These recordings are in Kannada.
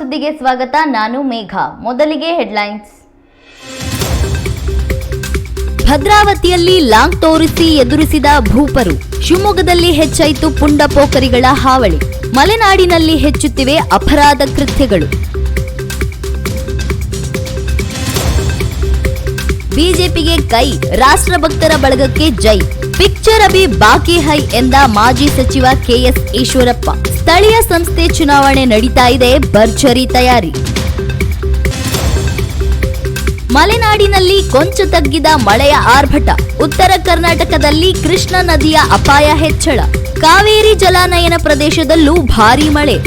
ಸುದ್ದಿಗೆ ಸ್ವಾಗತ. ನಾನು ಮೇಘ. ಮೊದಲಿಗೆ ಹೆಡ್ಲೈನ್ಸ್. ಭದ್ರಾವತಿಯಲ್ಲಿ ಲಾಂಗ್ ತೋರಿಸಿ ಎದುರಿಸಿದ ಭೂಪರು. ಶಿವಮೊಗ್ಗದಲ್ಲಿ ಹೆಚ್ಚಾಯಿತು ಪುಂಡ ಪೋಖರಿಗಳ ಹಾವಳಿ. ಮಲೆನಾಡಿನಲ್ಲಿ ಹೆಚ್ಚುತ್ತಿವೆ ಅಪರಾಧ ಕೃತ್ಯಗಳು. ಬಿಜೆಪಿಗೆ ಕೈ, ರಾಷ್ಟ್ರಭಕ್ತರ ಬಳಗಕ್ಕೆ ಜೈ. ಪಿಕ್ಚರ್ ಅಭಿ ಬಾಕಿ ಹೈ ಎಂದ ಮಾಜಿ ಸಚಿವ ಕೆಎಸ್ ಈಶ್ವರಪ್ಪ. ಸ್ಥಳೀಯ ಸಂಸ್ಥೆ ಚುನಾವಣೆ ನಡೀತಾ ಇದೆ, ಭರ್ಜರಿ ತಯಾರಿ. ಮಲೆನಾಡಿನಲ್ಲಿ ಕೊಂಚ ತಗ್ಗಿದ ಮಳೆಯ ಆರ್ಭಟ. ಉತ್ತರ ಕರ್ನಾಟಕದಲ್ಲಿ ಕೃಷ್ಣಾ ನದಿಯ ಅಪಾಯ ಹೆಚ್ಚಳ. ಕಾವೇರಿ ಜಲಾನಯನ ಪ್ರದೇಶದಲ್ಲೂ ಭಾರೀ ಮಳೆ.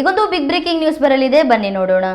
ಈಗೊಂದು ಬಿಗ್ ಬ್ರೇಕಿಂಗ್ ನ್ಯೂಸ್ ಬರಲಿದೆ, ಬನ್ನಿ ನೋಡೋಣ.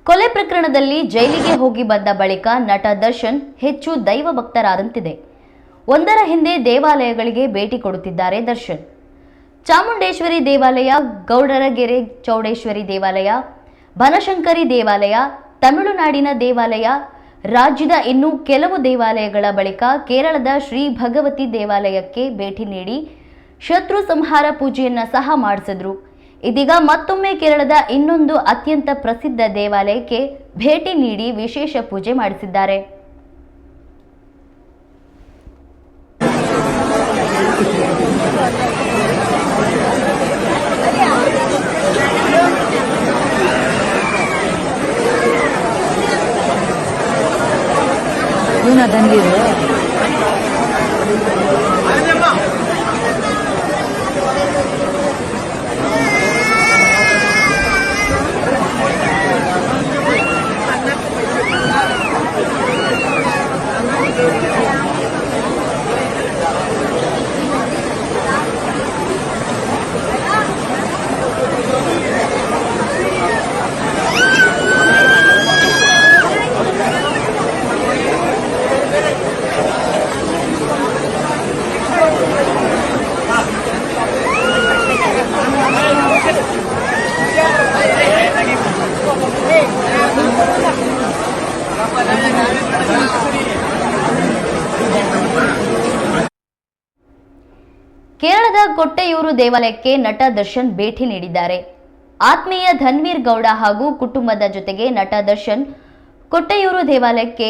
ಕೊಲೆ ಪ್ರಕರಣದಲ್ಲಿ ಜೈಲಿಗೆ ಹೋಗಿ ಬಂದ ಬಳಿಕ ನಟ ದರ್ಶನ್ ಹೆಚ್ಚು ದೈವ ಭಕ್ತರಾದಂತಿದೆ. ಒಂದರ ಹಿಂದೆ ದೇವಾಲಯಗಳಿಗೆ ಭೇಟಿ ಕೊಡುತ್ತಿದ್ದಾರೆ ದರ್ಶನ್. ಚಾಮುಂಡೇಶ್ವರಿ ದೇವಾಲಯ, ಗೌಡರಗೆರೆ ಚೌಡೇಶ್ವರಿ ದೇವಾಲಯ, ಬನಶಂಕರಿ ದೇವಾಲಯ, ತಮಿಳುನಾಡಿನ ದೇವಾಲಯ, ರಾಜ್ಯದ ಇನ್ನೂ ಕೆಲವು ದೇವಾಲಯಗಳ ಬಳಿಕ ಕೇರಳದ ಶ್ರೀ ಭಗವತಿ ದೇವಾಲಯಕ್ಕೆ ಭೇಟಿ ನೀಡಿ ಶತ್ರು ಸಂಹಾರ ಪೂಜೆಯನ್ನ ಸಹ ಮಾಡಿಸಿದ್ರು. ಇದೀಗ ಮತ್ತೊಮ್ಮೆ ಕೇರಳದ ಇನ್ನೊಂದು ಅತ್ಯಂತ ಪ್ರಸಿದ್ಧ ದೇವಾಲಯಕ್ಕೆ ಭೇಟಿ ನೀಡಿ ವಿಶೇಷ ಪೂಜೆ ಮಾಡಿಸಿದ್ದಾರೆ. ಕೇರಳದ ಕೊಟ್ಟೆಯೂರು ದೇವಾಲಯಕ್ಕೆ ನಟ ದರ್ಶನ್ ಭೇಟಿ ನೀಡಿದ್ದಾರೆ. ಆತ್ಮೀಯ ಧನ್ವೀರ್ ಗೌಡ ಹಾಗೂ ಕುಟುಂಬದ ಜೊತೆಗೆ ನಟ ದರ್ಶನ್ ಕೊಟ್ಟೆಯೂರು ದೇವಾಲಯಕ್ಕೆ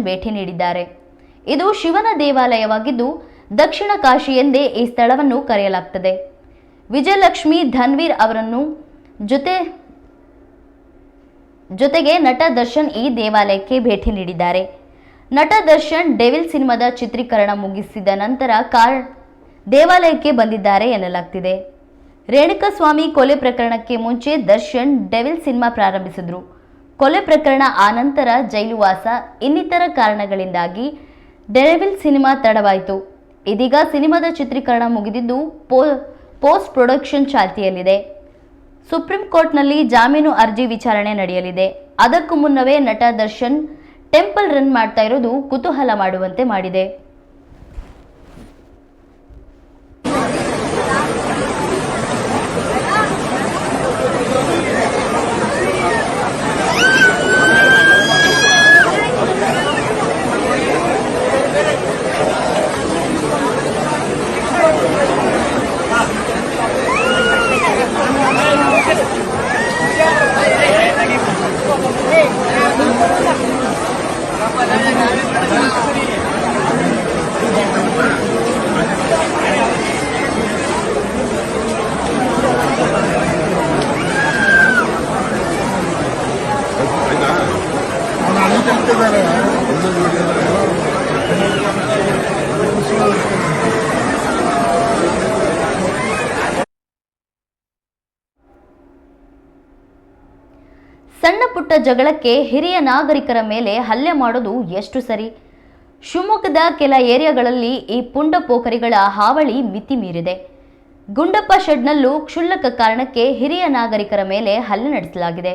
ಭೇಟಿ ನೀಡಿದ್ದಾರೆ. ಇದು ಶಿವನ ದೇವಾಲಯವಾಗಿದ್ದು ದಕ್ಷಿಣ ಕಾಶಿ ಎಂದೇ ಈ ಸ್ಥಳವನ್ನು ಕರೆಯಲಾಗುತ್ತದೆ. ವಿಜಯಲಕ್ಷ್ಮಿ ಧನ್ವೀರ್ ಅವರನ್ನು ಜೊತೆಗೆ ನಟ ದರ್ಶನ್ ಈ ದೇವಾಲಯಕ್ಕೆ ಭೇಟಿ ನೀಡಿದ್ದಾರೆ. ನಟ ದರ್ಶನ್ ಡೆವಿಲ್ ಸಿನಿಮಾದ ಚಿತ್ರೀಕರಣ ಮುಗಿಸಿದ ನಂತರ ದೇವಾಲಯಕ್ಕೆ ಬಂದಿದ್ದಾರೆ ಎನ್ನಲಾಗ್ತಿದೆ. ರೇಣುಕಸ್ವಾಮಿ ಕೊಲೆ ಪ್ರಕರಣಕ್ಕೆ ಮುಂಚೆ ದರ್ಶನ್ ಡೆವಿಲ್ ಸಿನಿಮಾ ಪ್ರಾರಂಭಿಸಿದ್ರು. ಕೊಲೆ ಪ್ರಕರಣ ಆನಂತರ ಜೈಲುವಾಸ ಇನ್ನಿತರ ಕಾರಣಗಳಿಂದಾಗಿ ಡೆವಿಲ್ ಸಿನಿಮಾ ತಡವಾಯಿತು. ಇದೀಗ ಸಿನಿಮಾದ ಚಿತ್ರೀಕರಣ ಮುಗಿದಿದ್ದು ಪೋಸ್ಟ್ ಪ್ರೊಡಕ್ಷನ್ ಚಾಲ್ತಿಯಲ್ಲಿದೆ. ಸುಪ್ರೀಂ ಕೋರ್ಟ್ನಲ್ಲಿ ಜಾಮೀನು ಅರ್ಜಿ ವಿಚಾರಣೆ ನಡೆಯಲಿದೆ. ಅದಕ್ಕೂ ಮುನ್ನವೇ ನಟ ದರ್ಶನ್ ಟೆಂಪಲ್ ರನ್ ಮಾಡ್ತಾ ಇರೋದು ಕುತೂಹಲ ಮಾಡುವಂತೆ ಮಾಡಿದೆ. ಸಣ್ಣ ಪುಟ್ಟ ಜಗಳಕ್ಕೆ ಹಿರಿಯ ನಾಗರಿಕರ ಮೇಲೆ ಹಲ್ಲೆ ಮಾಡೋದು ಎಷ್ಟು ಸರಿ? ಶಿವಮೊಗ್ಗದ ಕೆಲ ಏರಿಯಾಗಳಲ್ಲಿ ಈ ಪುಂಡ ಪೋಖರಿಗಳ ಹಾವಳಿ ಮಿತಿ ಮೀರಿದೆ. ಗುಂಡಪ್ಪ ಶೆಡ್ನಲ್ಲೂ ಕ್ಷುಲ್ಲಕ ಕಾರಣಕ್ಕೆ ಹಿರಿಯ ನಾಗರಿಕರ ಮೇಲೆ ಹಲ್ಲೆ ನಡೆಸಲಾಗಿದೆ.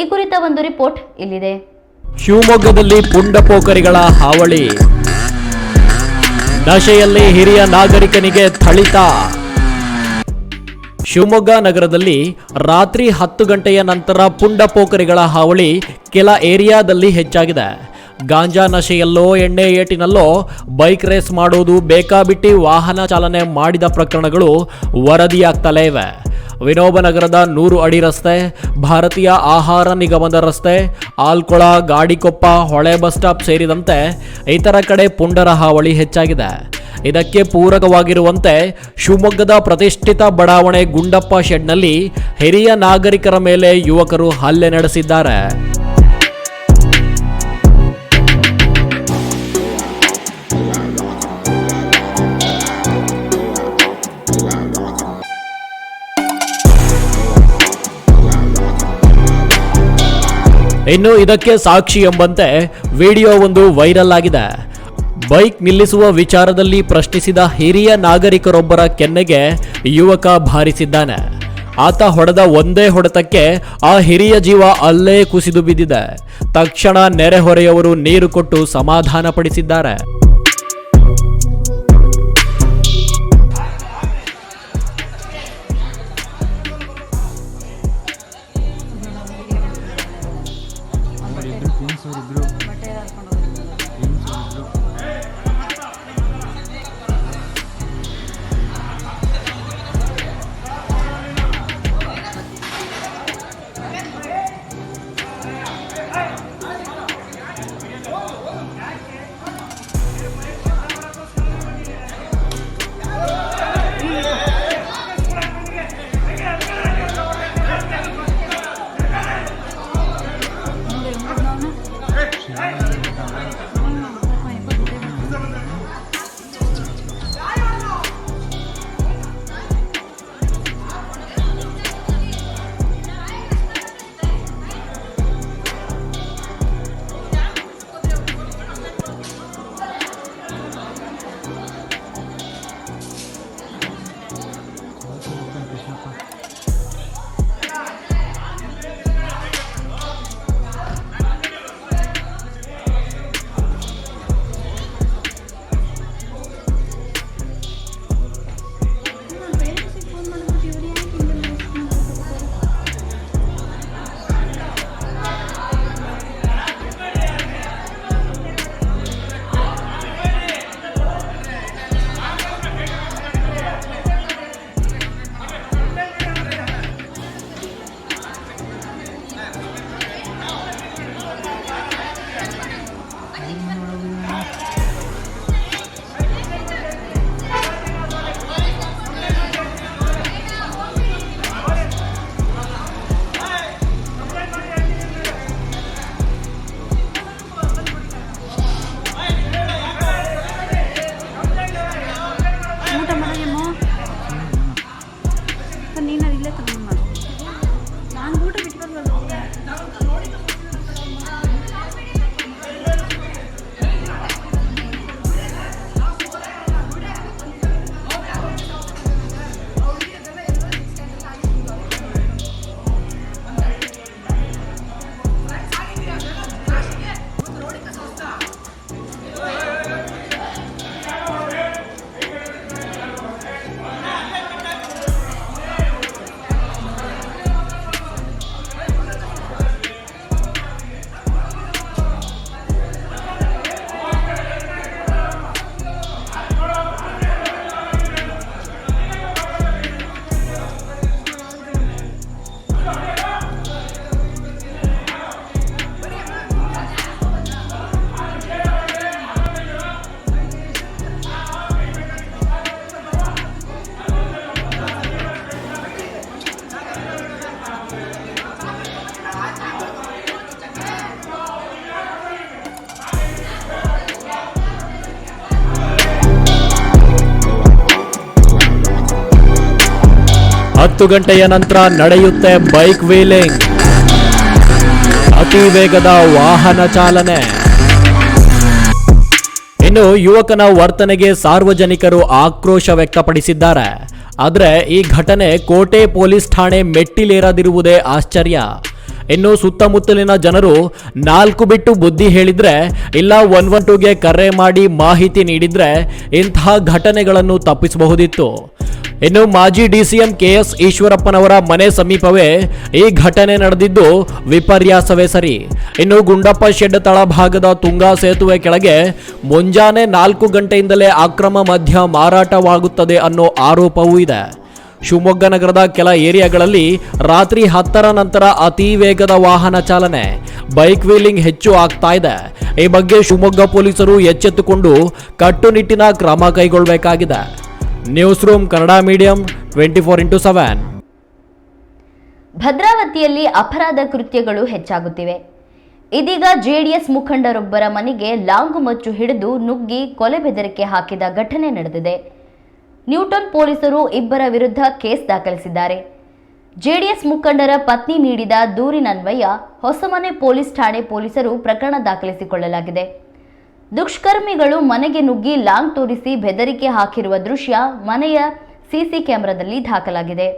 ಈ ಕುರಿತ ಒಂದು ರಿಪೋರ್ಟ್ ಇಲ್ಲಿದೆ. ಶಿವಮೊಗ್ಗದಲ್ಲಿ ಪುಂಡ ಪೋಖರಿಗಳ ಹಾವಳಿ, ನಶೆಯಲ್ಲಿ ಹಿರಿಯ ನಾಗರಿಕನಿಗೆ ಥಳಿತ. ಶಿವಮೊಗ್ಗ ನಗರದಲ್ಲಿ ರಾತ್ರಿ 10 ಗಂಟೆಯ ನಂತರ ಪುಂಡ ಪೋಖರಿಗಳ ಹಾವಳಿ ಕೆಲ ಏರಿಯಾದಲ್ಲಿ ಹೆಚ್ಚಾಗಿದೆ. ಗಾಂಜಾ ನಶೆಯಲ್ಲೋ ಎಣ್ಣೆ ಏಟಿನಲ್ಲೋ ಬೈಕ್ ರೇಸ್ ಮಾಡುವುದು, ಬೇಕಾಬಿಟ್ಟಿ ವಾಹನ ಚಾಲನೆ ಮಾಡಿದ ಪ್ರಕರಣಗಳು ವರದಿಯಾಗ್ತಲೇ ಇವೆ. ವಿನೋಬನಗರದ 100 ಅಡಿ ರಸ್ತೆ, ಭಾರತೀಯ ಆಹಾರ ನಿಗಮದ ರಸ್ತೆ, ಆಲ್ಕೊಳ, ಗಾಡಿಕೊಪ್ಪ, ಹೊಳೆ ಬಸ್ ಸ್ಟಾಪ್ ಸೇರಿದಂತೆ ಇತರ ಕಡೆ ಪುಂಡರ ಹಾವಳಿ ಹೆಚ್ಚಾಗಿದೆ. ಇದಕ್ಕೆ ಪೂರಕವಾಗಿರುವಂತೆ ಶಿವಮೊಗ್ಗದ ಪ್ರತಿಷ್ಠಿತ ಬಡಾವಣೆ ಗುಂಡಪ್ಪ ಶೆಡ್ನಲ್ಲಿ ಹಿರಿಯ ನಾಗರಿಕರ ಮೇಲೆ ಯುವಕರು ಹಲ್ಲೆ ನಡೆಸಿದ್ದಾರೆ. ಇನ್ನು ಇದಕ್ಕೆ ಸಾಕ್ಷಿ ಎಂಬಂತೆ ವಿಡಿಯೋ ಒಂದು ವೈರಲ್ ಆಗಿದೆ. ಬೈಕ್ ನಿಲ್ಲಿಸುವ ವಿಚಾರದಲ್ಲಿ ಪ್ರಶ್ನಿಸಿದ ಹಿರಿಯ ನಾಗರಿಕರೊಬ್ಬರ ಕೆನ್ನೆಗೆ ಯುವಕ ಬಾರಿಸಿದ್ದಾನೆ. ಆತ ಹೊಡೆದ ಒಂದೇ ಹೊಡೆತಕ್ಕೆ ಆ ಹಿರಿಯ ಜೀವ ಅಲ್ಲೇ ಕುಸಿದು ಬಿದ್ದಿದೆ. ತಕ್ಷಣ ನೆರೆಹೊರೆಯವರು ನೀರು ಕೊಟ್ಟು ಸಮಾಧಾನ ಪಡಿಸಿದ್ದಾರೆ. ಹತ್ತು ಗಂಟೆಯ ನಂತರ ನಡೆಯುತ್ತೆ ಬೈಕ್ ವೀಲಿಂಗ್. ಅತಿ ವೇಗದ ವಾಹನ ಚಾಲನೆ. ಇನ್ನು ಯುವಕನ ವರ್ತನೆಗೆ ಸಾರ್ವಜನಿಕರು ಆಕ್ರೋಶ ವ್ಯಕ್ತಪಡಿಸಿದ್ದಾರೆ. ಆದರೆ ಈ ಘಟನೆ ಕೋಟೆ ಪೊಲೀಸ್ ಠಾಣೆ ಮೆಟ್ಟಿಲೇರದಿರುವುದೇ ಆಶ್ಚರ್ಯ. ಇನ್ನು ಸುತ್ತಮುತ್ತಲಿನ ಜನರು 4 ಬಿಟ್ಟು ಬುದ್ಧಿ ಹೇಳಿದ್ರೆ ಇಲ್ಲ 112ಗೆ ಕರೆ ಮಾಡಿ ಮಾಹಿತಿ ನೀಡಿದ್ರೆ ಇಂತಹ ಘಟನೆಗಳನ್ನು ತಪ್ಪಿಸಬಹುದಿತ್ತು. ಇನ್ನು ಮಾಜಿ ಡಿಸಿಎಂ KS ಈಶ್ವರಪ್ಪನವರ ಮನೆ ಸಮೀಪವೇ ಈ ಘಟನೆ ನಡೆದಿದ್ದು ವಿಪರ್ಯಾಸವೇ ಸರಿ. ಇನ್ನು ಗುಂಡಪ್ಪ ಶೆಡ್ ತಳಭಾಗದ ತುಂಗಾ ಸೇತುವೆ ಕೆಳಗೆ ಮುಂಜಾನೆ 4 ಗಂಟೆಯಿಂದಲೇ ಅಕ್ರಮ ಮದ್ಯ ಮಾರಾಟವಾಗುತ್ತದೆ ಅನ್ನೋ ಆರೋಪವೂ ಇದೆ. ಶಿವಮೊಗ್ಗ ನಗರದ ಕೆಲ ಏರಿಯಾಗಳಲ್ಲಿ ರಾತ್ರಿ 10ರ ನಂತರ ಅತಿ ವೇಗದ ವಾಹನ ಚಾಲನೆ, ಬೈಕ್ ವೀಲಿಂಗ್ ಹೆಚ್ಚು ಆಗ್ತಾ ಇದೆ. ಈ ಬಗ್ಗೆ ಶಿವಮೊಗ್ಗ ಪೊಲೀಸರು ಎಚ್ಚೆತ್ತುಕೊಂಡು ಕಟ್ಟುನಿಟ್ಟಿನ ಕ್ರಮ ಕೈಗೊಳ್ಳಬೇಕಾಗಿದೆ. News room Kannada medium 24x7. ಭದ್ರಾವತಿಯಲ್ಲಿ ಅಪರಾಧ ಕೃತ್ಯಗಳು ಹೆಚ್ಚಾಗುತ್ತಿವೆ. ಇದೀಗ JDS ಮುಖಂಡರೊಬ್ಬರ ಮನೆಗೆ ಲಾಂಗು ಮಚ್ಚು ಹಿಡಿದು ನುಗ್ಗಿ ಕೊಲೆ ಬೆದರಿಕೆ ಹಾಕಿದ ಘಟನೆ ನಡೆದಿದೆ. ನ್ಯೂಟನ್ ಪೊಲೀಸರು ಇಬ್ಬರ ವಿರುದ್ಧ ಕೇಸ್ ದಾಖಲಿಸಿದ್ದಾರೆ. JDS ಮುಖಂಡರ ಪತ್ನಿ ನೀಡಿದ ದೂರಿನನ್ವಯ ಹೊಸಮನೆ ಪೊಲೀಸ್ ಠಾಣೆ ಪೊಲೀಸರು ಪ್ರಕರಣ ದಾಖಲಿಸಿಕೊಳ್ಳಲಾಗಿದೆ. ದುಷ್ಕರ್ಮಿಗಳು ಮನೆಗೆ ನುಗ್ಗಿ ಲಾಂಗ್ ತೋರಿಸಿ ಬೆದರಿಕೆ ಹಾಕಿರುವ ದೃಶ್ಯ ಮನೆಯ ಸಿಸಿ ಕ್ಯಾಮೆರಾದಲ್ಲಿ ದಾಖಲಾಗಿದೆ.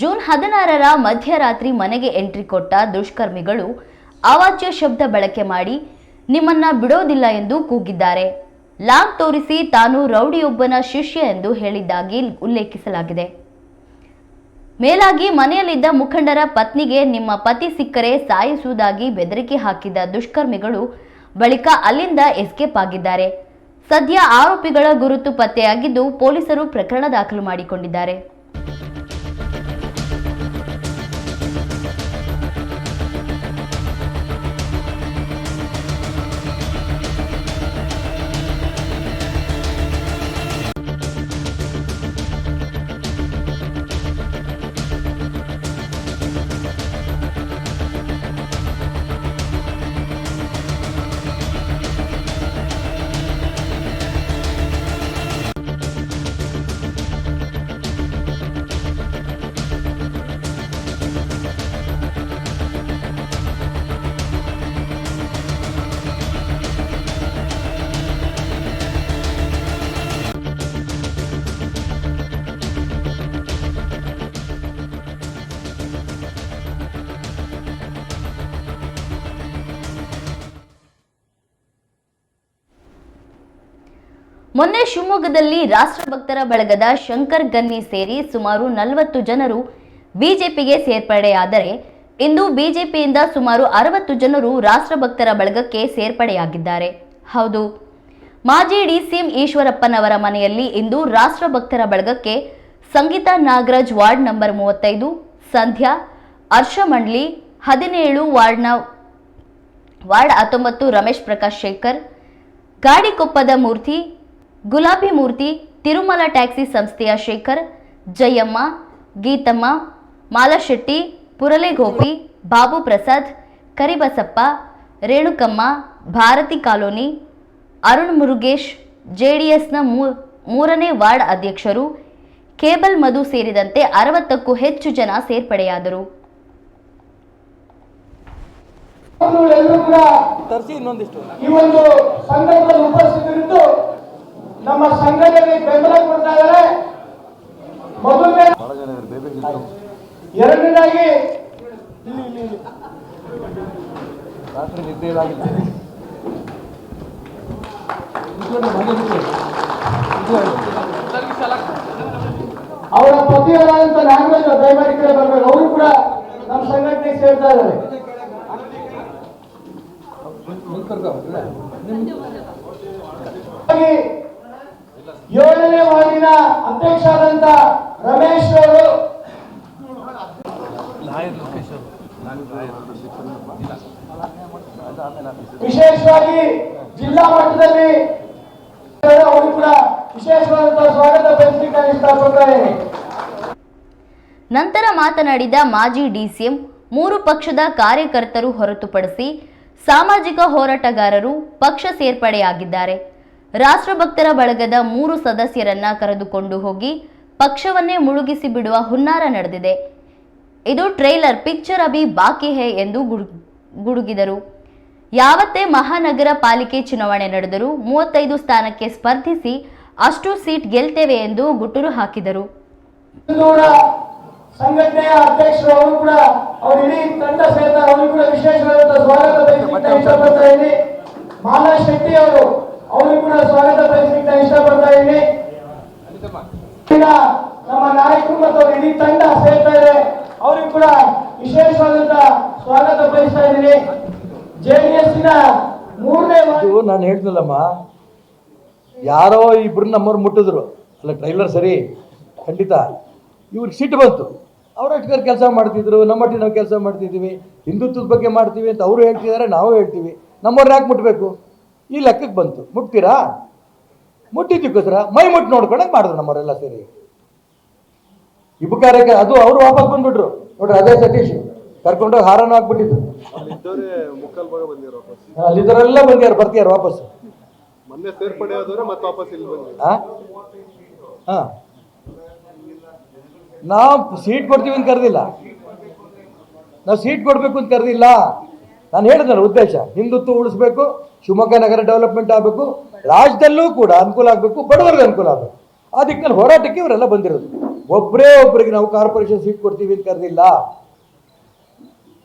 ಜೂನ್ 16ರ ಮಧ್ಯರಾತ್ರಿ ಮನೆಗೆ ಎಂಟ್ರಿ ಕೊಟ್ಟ ದುಷ್ಕರ್ಮಿಗಳು ಅವಾಚ್ಯ ಶಬ್ದ ಬಳಕೆ ಮಾಡಿ ನಿಮ್ಮನ್ನ ಬಿಡೋದಿಲ್ಲ ಎಂದು ಕೂಗಿದ್ದಾರೆ. ಲಾಂಗ್ ತೋರಿಸಿ ತಾನು ರೌಡಿಯೊಬ್ಬನ ಶಿಷ್ಯ ಎಂದು ಹೇಳಿದ್ದಾಗಿ ಉಲ್ಲೇಖಿಸಲಾಗಿದೆ. ಮೇಲಾಗಿ ಮನೆಯಲ್ಲಿದ್ದ ಮುಖಂಡರ ಪತ್ನಿಗೆ ನಿಮ್ಮ ಪತಿ ಸಿಕ್ಕರೆ ಸಾಯಿಸುವುದಾಗಿ ಬೆದರಿಕೆ ಹಾಕಿದ ದುಷ್ಕರ್ಮಿಗಳು ಬಳಿಕ ಅಲ್ಲಿಂದ ಎಸ್ಕೇಪ್ ಆಗಿದ್ದಾರೆ. ಸದ್ಯ ಆರೋಪಿಗಳ ಗುರುತು ಪತ್ತೆಯಾಗಿದ್ದು ಪೊಲೀಸರು ಪ್ರಕರಣ ದಾಖಲು ಮಾಡಿಕೊಂಡಿದ್ದಾರೆ. ಮೊನ್ನೆ ಶಿವಮೊಗ್ಗದಲ್ಲಿ ರಾಷ್ಟ್ರಭಕ್ತರ ಬಳಗದ ಶಂಕರ್ ಗನ್ನಿ ಸೇರಿ ಸುಮಾರು 40 ಜನರು ಬಿಜೆಪಿಗೆ ಸೇರ್ಪಡೆಯಾದರೆ ಇಂದು ಬಿಜೆಪಿಯಿಂದ ಸುಮಾರು 60 ಜನರು ರಾಷ್ಟ್ರಭಕ್ತರ ಬಳಗಕ್ಕೆ ಸೇರ್ಪಡೆಯಾಗಿದ್ದಾರೆ. ಹೌದು, ಮಾಜಿ ಡಿಸಿಎಂ ಈಶ್ವರಪ್ಪನವರ ಮನೆಯಲ್ಲಿ ಇಂದು ರಾಷ್ಟ್ರಭಕ್ತರ ಬಳಗಕ್ಕೆ ಸಂಗೀತಾ ನಾಗರಾಜ್ ವಾರ್ಡ್ ನಂಬರ್ 35, ಸಂಧ್ಯಾ, ಹರ್ಷ ಮಂಡ್ಲಿ 17 ವಾರ್ಡ್ 19 ರಮೇಶ್ ಪ್ರಕಾಶ್ ಶೇಖರ್, ಗಾಡಿಕೊಪ್ಪದ ಮೂರ್ತಿ, ಗುಲಾಬಿ ಮೂರ್ತಿ, ತಿರುಮಲ ಟ್ಯಾಕ್ಸಿ ಸಂಸ್ಥೆಯ ಶೇಖರ್, ಜಯಮ್ಮ, ಗೀತಮ್ಮ, ಮಾಲಶೆಟ್ಟಿ, ಪುರಲೆಗೋಪಿ, ಬಾಬು ಪ್ರಸಾದ್, ಕರಿಬಸಪ್ಪ, ರೇಣುಕಮ್ಮ, ಭಾರತಿ ಕಾಲೋನಿ, ಅರುಣ್ ಮುರುಗೇಶ್, JDSನ 3ನೇ ವಾರ್ಡ್ ಅಧ್ಯಕ್ಷರು, ಕೇಬಲ್ ಮಧು ಸೇರಿದಂತೆ 60ಕ್ಕೂ ಹೆಚ್ಚು ಜನ ಸೇರ್ಪಡೆಯಾದರು. ಈ ಒಂದು ಸಂದರ್ಭದಲ್ಲಿ ಉಪಸ್ಥಿತರಿದ್ದು ನಮ್ಮ ಸಂಘಟನೆಗೆ ಬೆಂಬಲ ಕೊಡ್ತಾ ಇದ್ದಾರೆ. ಮೊದಲನೇ ಎರಡನೇದಾಗಿ ರಾತ್ರಿ ನಿದ್ದೆ ಅವರ ಪತಿಯವರಾದಂತ ನಾಗರಾಜ್ ದಯಮಾಡಿ ಕಡೆ ಬರಬೇಕು. ಅವರು ಕೂಡ ನಮ್ಮ ಸಂಘಟನೆಗೆ ಸೇರ್ತಾ ಇದ್ದಾರೆ. ಏಳನೇ ವಾರ್ಡಿನ ಅಧ್ಯಕ್ಷರಾದಂತ ರಮೇಶ್ ಅವರು, ವಿಶೇಷವಾಗಿ ಜಿಲ್ಲಾ ಮಟ್ಟದಲ್ಲಿ ಅವರು ಕೂಡ ವಿಶೇಷವಾದಂತಹ ಸ್ವಾಗತ ಬಯಸಲಿಕ್ಕೆ ಇಷ್ಟಪಡ್ತಾರೆ. ನಂತರ ಮಾತನಾಡಿದ ಮಾಜಿ ಡಿಸಿಎಂ, 3 ಪಕ್ಷದ ಕಾರ್ಯಕರ್ತರು ಹೊರತುಪಡಿಸಿ ಸಾಮಾಜಿಕ ಹೋರಾಟಗಾರರು ಪಕ್ಷ ಸೇರ್ಪಡೆಯಾಗಿದ್ದಾರೆ. ರಾಷ್ಟ್ರಭಕ್ತರ ಬಳಗದ 3 ಸದಸ್ಯರನ್ನ ಕರೆದುಕೊಂಡು ಹೋಗಿ ಪಕ್ಷವನ್ನೇ ಮುಳುಗಿಸಿ ಬಿಡುವ ಹುನ್ನಾರ ನಡೆದಿದೆ. ಇದು ಟ್ರೈಲರ್ ಪಿಕ್ಚರ್ ಅಭಿ ಬಾಕಿ ಹೈ ಎಂದು ಗುಡುಗಿದರು. ಯಾವತ್ತೇ ಮಹಾನಗರ ಪಾಲಿಕೆ ಚುನಾವಣೆ ನಡೆದರೂ 35 ಸ್ಥಾನಕ್ಕೆ ಸ್ಪರ್ಧಿಸಿ ಅಷ್ಟು ಸೀಟ್ ಗೆಲ್ತೇವೆ ಎಂದು ಗುಟುರು ಹಾಕಿದರು. ಸಂಘಟನೆಯ ಅಧ್ಯಕ್ಷರು ಅವರು ಕೂಡ ಅವರು ಇಡೀ ತಂಡ ಸೇರ್ತ ಅವರು ಕೂಡ ವಿಶೇಷವಾದ ಸ್ವಾಗತ ಬಯಸಲಿಕ್ಕೆ ಇಷ್ಟಪಡ್ತಾ ಇದ್ದೀನಿ. ಮಾಲಾ ಶೆಟ್ಟಿ ಅವರು ಕೂಡ ಸ್ವಾಗತ ಬಯಸಲಿಕ್ಕೆ ಇಷ್ಟಪಡ್ತಾ ಇದ್ದೀನಿ. ನಮ್ಮ ನಾಯಕರು ಮತ್ತು ಅವರು ಇಡೀ ತಂಡ ಸೇರ್ತಾ ಇದೆ, ಅವ್ರಿಗೂ ಕೂಡ ವಿಶೇಷವಾದಂತಹ ಸ್ವಾಗತ ಬಯಸ್ತಾ ಇದ್ದೀನಿ. ಜೆಡಿಎಸ್ನ 3ನೇ ನಾನು ಹೇಳ್ತಿಲ್ಲಮ್ಮ, ಯಾರೋ ಇಬ್ರು ನಮ್ಮವ್ರು ಮುಟ್ಟಿದ್ರು ಅಲ್ಲ, ಟ್ರೈಲರ್ ಸರಿ ಖಂಡಿತ ಇವ್ರಿಗೆ ಸಿಟ್ಟು ಬಂತು. ಅವ್ರಷ್ಟು ಕೆಲಸ ಮಾಡ್ತಿದ್ರು, ನಮ್ಮೊಟ್ಟಿಗೆ ನಾವು ಕೆಲಸ ಮಾಡ್ತಿದ್ದೀವಿ, ಹಿಂದುತ್ವದ ಬಗ್ಗೆ ಮಾಡ್ತೀವಿ ಅಂತ ಅವರು ಹೇಳ್ತಿದ್ದಾರೆ, ನಾವು ಹೇಳ್ತೀವಿ. ನಮ್ಮವ್ರನ್ನ ಯಾಕೆ ಮುಟ್ಟಬೇಕು ಈ ಲೆಕ್ಕಕ್ಕೆ ಬಂತು. ಮುಟ್ತೀರಾ? ಮುಟ್ಟಿದ್ದಕ್ಕೋಸ್ಕರ ಮೈ ಮುಟ್ಟು ನೋಡ್ಕೊಂಡಾಗ ಮಾಡಿದ್ರು ನಮ್ಮವರೆಲ್ಲ ಸೇರಿ. ಕಾರ್ಯಕ್ಕೆ ಅದು ಅವರು ವಾಪಸ್ ಬಂದ್ಬಿಟ್ರು ನೋಡ್ರಿ. ಅದೇ ಸತೀಶ್ ಕರ್ಕೊಂಡೋಗಿ ಹಾರನ ಹಾಕ್ಬಿಟ್ಟಿದ್ರು. ಅಲ್ಲಿದ್ದವರೆಲ್ಲ ಬಂದ್ಯಾರು, ಬರ್ತೀಯಾರ ವಾಪಸ್. ನಾವು ಸೀಟ್ ಕೊಡ್ತೀವಿ ಅಂತ ಕರೆದಿಲ್ಲ, ನಾವು ಸೀಟ್ ಕೊಡಬೇಕು ಅಂತ ಕರೆದಿಲ್ಲ. ನಾನು ಹೇಳಿದ್ನಲ್ಲ ಉದ್ದೇಶ, ಹಿಂದುತ್ವ ಉಳಿಸ್ಬೇಕು, ಶಿವಮೊಗ್ಗ ನಗರ ಡೆವಲಪ್ಮೆಂಟ್ ಆಗಬೇಕು, ರಾಜ್ಯದಲ್ಲೂ ಕೂಡ ಅನುಕೂಲ ಆಗಬೇಕು, ಬಡವರಿಗೆ ಅನುಕೂಲ ಆಗಬೇಕು. ಆ ದಿಕ್ಕಿನಲ್ಲಿ ಹೋರಾಟಕ್ಕೆ ಇವರೆಲ್ಲ ಬಂದಿರೋದು. ಒಬ್ಬರೇ ಒಬ್ಬರಿಗೆ ನಾವು ಕಾರ್ಪೊರೇಷನ್ ಸೀಟ್ ಕೊಡ್ತೀವಿ ಅಂತ ಕರೆದಿಲ್ಲ.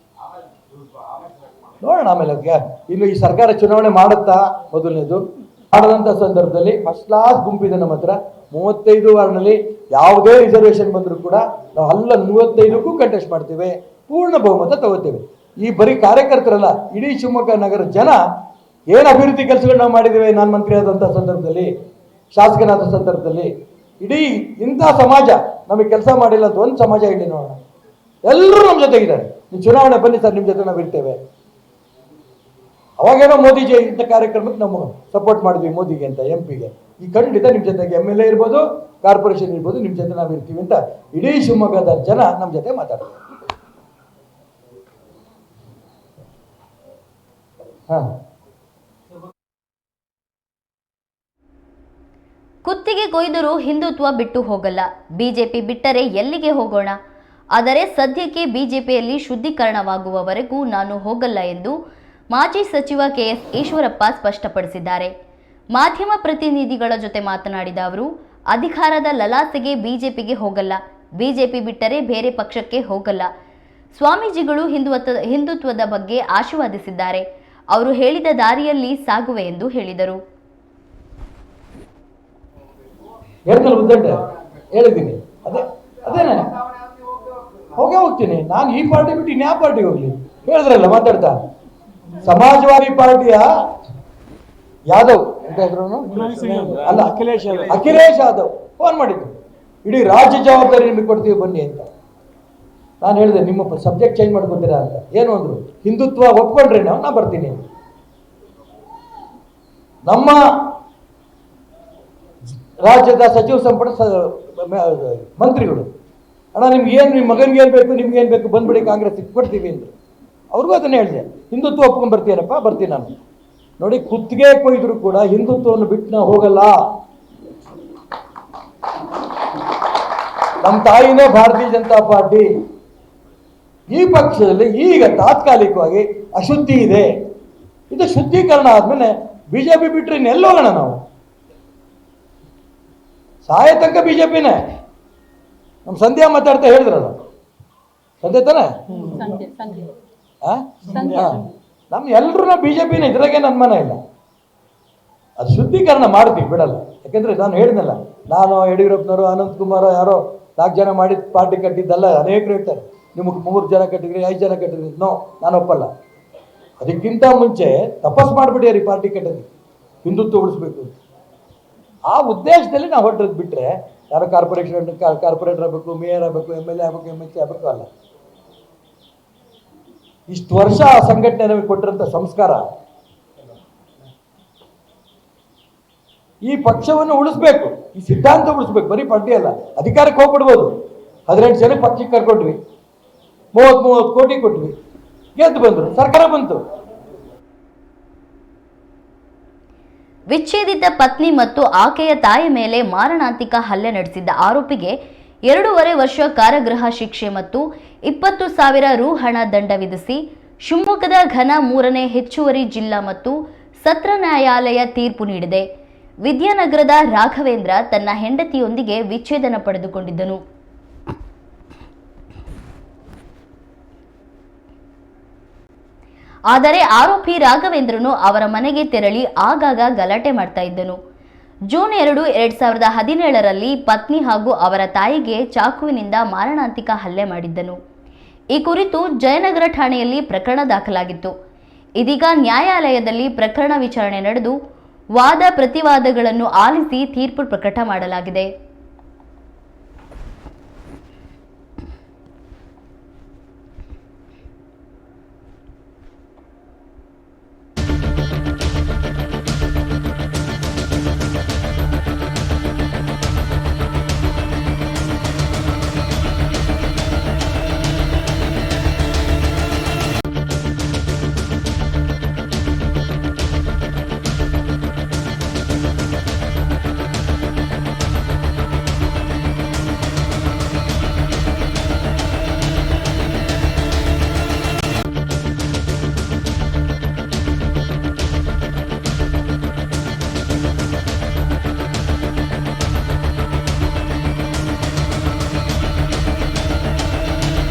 ನೋಡೋಣ ಆಮೇಲೆ ಇನ್ನು ಈ ಸರ್ಕಾರ ಚುನಾವಣೆ ಮಾಡುತ್ತಾ. ಮೊದಲನೇದು ಮಾಡದಂಥ ಸಂದರ್ಭದಲ್ಲಿ ಫಸ್ಟ್ ಕ್ಲಾಸ್ ಗುಂಪಿದೆ ನಮ್ಮ ಹತ್ರ. 35 ವಾರ್ಡ್ನಲ್ಲಿ ಯಾವುದೇ ರಿಸರ್ವೇಷನ್ ಬಂದರೂ ಕೂಡ ನಾವು ಅಲ್ಲ 35ಕ್ಕೂ ಕಂಟೆಸ್ಟ್ ಮಾಡ್ತೇವೆ, ಪೂರ್ಣ ಬಹುಮತ ತಗೋತೇವೆ. ಈ ಬರೀ ಕಾರ್ಯಕರ್ತರಲ್ಲ, ಇಡೀ ಶಿವಮೊಗ್ಗ ನಗರ ಜನ ಏನು ಅಭಿವೃದ್ಧಿ ಕೆಲಸಗಳು ನಾವು ಮಾಡಿದ್ದೇವೆ. ನಾನು ಮಂತ್ರಿ ಆದಂಥ ಸಂದರ್ಭದಲ್ಲಿ, ಶಾಸಕನಾದ ಸಂದರ್ಭದಲ್ಲಿ ಇಡೀ ಇಂಥ ಸಮಾಜ ನಮಗೆ ಕೆಲಸ ಮಾಡಿಲ್ಲ ಅಂತ ಒಂದು ಸಮಾಜ ಹೇಳಿ ನೋಡೋಣ. ಎಲ್ಲರೂ ನಮ್ಮ ಜೊತೆಗಿದ್ದಾರೆ. ನೀವು ಚುನಾವಣೆ ಬನ್ನಿ ಸರ್, ನಿಮ್ಮ ಜೊತೆ ನಾವು ಇರ್ತೇವೆ. ಅವಾಗೇನೋ ಮೋದಿಜಿ ಇಂಥ ಕಾರ್ಯಕ್ರಮಕ್ಕೆ ನಾವು ಸಪೋರ್ಟ್ ಮಾಡಿದ್ವಿ ಮೋದಿಗೆ ಅಂತ, MP ಗೆ. ಈ ಖಂಡಿತ ನಿಮ್ಮ ಜೊತೆಗೆ MLA ಇರ್ಬೋದು, ಕಾರ್ಪೊರೇಷನ್ ಇರ್ಬೋದು, ನಿಮ್ಮ ಜೊತೆ ನಾವು ಇರ್ತೀವಿ ಅಂತ ಇಡೀ ಶಿವಮೊಗ್ಗದ ಜನ ನಮ್ಮ ಜೊತೆ ಮಾತಾಡ್ತಾರೆ. ಕುತ್ತಿಗೆ ಕೊಯ್ದರೂ ಹಿಂದುತ್ವ ಬಿಟ್ಟು ಹೋಗಲ್ಲ. ಬಿಜೆಪಿ ಬಿಟ್ಟರೆ ಎಲ್ಲಿಗೆ ಹೋಗೋಣ? ಆದರೆ ಸದ್ಯಕ್ಕೆ ಬಿಜೆಪಿಯಲ್ಲಿ ಶುದ್ಧೀಕರಣವಾಗುವವರೆಗೂ ನಾನು ಹೋಗಲ್ಲ ಎಂದು ಮಾಜಿ ಸಚಿವ KS ಈಶ್ವರಪ್ಪ ಸ್ಪಷ್ಟಪಡಿಸಿದ್ದಾರೆ. ಮಾಧ್ಯಮ ಪ್ರತಿನಿಧಿಗಳ ಜೊತೆ ಮಾತನಾಡಿದ ಅವರು, ಅಧಿಕಾರದ ಲಲಾಸೆಗೆ ಬಿಜೆಪಿಗೆ ಹೋಗಲ್ಲ, ಬಿಜೆಪಿ ಬಿಟ್ಟರೆ ಬೇರೆ ಪಕ್ಷಕ್ಕೆ ಹೋಗಲ್ಲ. ಸ್ವಾಮೀಜಿಗಳು ಹಿಂದುತ್ವದ ಬಗ್ಗೆ ಆಶೀರ್ವದಿಸಿದ್ದಾರೆ. ಅವರು ಹೇಳಿದ ದಾರಿಯಲ್ಲಿ ಸಾಗುವೆ ಎಂದು ಹೇಳಿದರು. ಹೇಳಿದ್ದೀನಿ, ಅದೇನೆ ಹೋಗ್ತೀನಿ ನಾನು. ಈ ಪಾರ್ಟಿ ಬಿಟ್ಟು ಇನ್ಯಾವ ಪಾರ್ಟಿಗೆ ಹೋಗ್ಲಿ? ಹೇಳಿದ್ರಲ್ಲ ಮಾತಾಡ್ತಾ, ಸಮಾಜವಾದಿ ಪಾರ್ಟಿಯ ಯಾದವ್ ಅಂತ ಇದ್ರು ಅಲ್ಲ, ಅಖಿಲೇಶ್ ಯಾದವ್ ಫೋನ್ ಮಾಡಿದ್ರು, ಇಡೀ ರಾಜ್ಯ ಜವಾಬ್ದಾರಿ ನಿಮಗೆ ಕೊಡ್ತೀವಿ ಬನ್ನಿ ಅಂತ. ನಾನು ಹೇಳಿದೆ, ನಿಮ್ಮ ಸಬ್ಜೆಕ್ಟ್ ಚೇಂಜ್ ಮಾಡ್ಕೊತೀರಾ ಅಂತ. ಏನು ಅಂದ್ರು, ಹಿಂದುತ್ವ ಒಪ್ಕೊಂಡ್ರೆ ನಾ ಬರ್ತೀನಿ. ನಮ್ಮ ರಾಜ್ಯದ ಸಚಿವ ಸಂಪುಟ ಮಂತ್ರಿಗಳು, ಅಣ್ಣ ನಿಮ್ಗೆ ಏನು, ನಿಮ್ಮ ಮಗನಿಗೆ ಏನು ಬೇಕು, ನಿಮ್ಗೆ ಏನು ಬೇಕು, ಬಂದ್ಬಿಡಿ ಕಾಂಗ್ರೆಸ್ ಕೊಡ್ತೀವಿ ಅಂದರು. ಅವ್ರಿಗೂ ಅದನ್ನೇ ಹೇಳಿದೆ, ಹಿಂದುತ್ವ ಒಪ್ಕೊಂಡ್ ಬರ್ತೀನಪ್ಪ, ಬರ್ತೀನಿ ನಾನು. ನೋಡಿ, ಕುತ್ತಿಗೆ ಕೊಯ್ದ್ರು ಕೂಡ ಹಿಂದುತ್ವವನ್ನು ಬಿಟ್ಟು ನಾವು ಹೋಗಲ್ಲ. ನಮ್ಮ ತಾಯಿನೇ ಭಾರತೀಯ ಜನತಾ ಪಾರ್ಟಿ. ಈ ಪಕ್ಷದಲ್ಲಿ ಈಗ ತಾತ್ಕಾಲಿಕವಾಗಿ ಅಶುದ್ಧಿ ಇದೆ. ಇದು ಶುದ್ಧೀಕರಣ ಆದ್ಮೇಲೆ ಬಿಜೆಪಿ ಬಿಟ್ಟರೆ ಇನ್ನೆಲ್ಲೋಗೋಣ ನಾವು. ಸಾಯ ತನಕ ಬಿಜೆಪಿನೇ. ನಮ್ಮ ಸಂಧ್ಯಾ ಮಾತಾಡ್ತಾ ಹೇಳಿದ್ರಲ್ಲ, ಸಂಧ್ಯಾ ತಾನೆ, ನಮ್ ಎಲ್ರೂ ಬಿಜೆಪಿನೇ, ಇದ್ರಾಗೇನು ಅನುಮಾನ ಇಲ್ಲ. ಅದು ಶುದ್ಧೀಕರಣ ಮಾಡ್ತೀವಿ, ಬಿಡಲ್ಲ. ಯಾಕೆಂದರೆ ನಾನು ಹೇಳಿದ್ನಲ್ಲ, ನಾನು ಯಡಿಯೂರಪ್ಪನವರು ಅನಂತಕುಮಾರ್ ಯಾರೋ 4 ಜನ ಮಾಡಿ ಪಾರ್ಟಿ ಕಟ್ಟಿದ್ದಲ್ಲ. ಅನೇಕರು ಹೇಳ್ತಾರೆ ನಿಮಗೆ 3 ಜನ ಕಟ್ಟಿದ್ರಿ 5 ಜನ ಕಟ್ಟಿದ್ರಿ. ನೋ, ನಾನು ಒಪ್ಪಲ್ಲ. ಅದಕ್ಕಿಂತ ಮುಂಚೆ ತಪಸ್ ಮಾಡಿಬಿಡಿ ಪಾರ್ಟಿ ಕಟ್ಟೋದು, ಹಿಂದುತ್ವ ಉಳಿಸ್ಬೇಕು. ಆ ಉದ್ದೇಶದಲ್ಲಿ ನಾವು ಹೊರಟಿರೋದು ಬಿಟ್ಟರೆ ಯಾರೋ ಕಾರ್ಪೊರೇಟರ್ ಆಗಬೇಕು, ಮೇಯರ್ ಆಗಬೇಕು, MLA ಆಗಬೇಕು, MLC ಆಗಬೇಕು ಅಲ್ಲ. ಇಷ್ಟು ವರ್ಷ ಆ ಸಂಘಟನೆ ನಮಗೆ ಕೊಟ್ಟಿರೋಂಥ ಸಂಸ್ಕಾರ, ಈ ಪಕ್ಷವನ್ನು ಉಳಿಸ್ಬೇಕು, ಈ ಸಿದ್ಧಾಂತ ಉಳಿಸ್ಬೇಕು. ಬರೀ ಪಾರ್ಟಿ ಅಲ್ಲ. ಅಧಿಕಾರಕ್ಕೆ ಹೋಗ್ಬಿಡ್ಬೋದು. 18 ಜನ ಪಕ್ಷಕ್ಕೆ ಕರ್ಕೊಂಡ್ವಿ, 30 ಕೋಟಿ ಕೊಟ್ವಿ, ಗೆದ್ದು ಬಂದರು, ಸರ್ಕಾರ ಬಂತು. ವಿಚ್ಛೇದಿತ ಪತ್ನಿ ಮತ್ತು ಆಕೆಯ ತಾಯಿ ಮೇಲೆ ಮಾರಣಾಂತಿಕ ಹಲ್ಲೆ ನಡೆಸಿದ್ದ ಆರೋಪಿಗೆ 2.5 ವರ್ಷ ಕಾರಾಗೃಹ ಶಿಕ್ಷೆ ಮತ್ತು 20,000 ರು ಹಣ ದಂಡ ವಿಧಿಸಿ ಶಿವಮೊಗ್ಗದ ಘನ 3ನೇ ಹೆಚ್ಚುವರಿ ಜಿಲ್ಲಾ ಮತ್ತು ಸತ್ರ ನ್ಯಾಯಾಲಯ ತೀರ್ಪು ನೀಡಿದೆ. ವಿದ್ಯಾನಗರದ ರಾಘವೇಂದ್ರ ತನ್ನ ಹೆಂಡತಿಯೊಂದಿಗೆ ವಿಚ್ಛೇದನ ಪಡೆದುಕೊಂಡಿದ್ದನು. ಆದರೆ ಆರೋಪಿ ರಾಘವೇಂದ್ರನು ಅವರ ಮನೆಗೆ ತೆರಳಿ ಆಗಾಗ ಗಲಾಟೆ ಮಾಡ್ತಾ ಇದ್ದನು. ಜೂನ್ 2, 2017ರಲ್ಲಿ ಪತ್ನಿ ಹಾಗೂ ಅವರ ತಾಯಿಗೆ ಚಾಕುವಿನಿಂದ ಮಾರಣಾಂತಿಕ ಹಲ್ಲೆ ಮಾಡಿದ್ದನು. ಈ ಕುರಿತು ಜಯನಗರ ಠಾಣೆಯಲ್ಲಿ ಪ್ರಕರಣ ದಾಖಲಾಗಿತ್ತು. ಇದೀಗ ನ್ಯಾಯಾಲಯದಲ್ಲಿ ಪ್ರಕರಣ ವಿಚಾರಣೆ ನಡೆದು ವಾದ ಪ್ರತಿವಾದಗಳನ್ನು ಆಲಿಸಿ ತೀರ್ಪು ಪ್ರಕಟ ಮಾಡಲಾಗಿದೆ.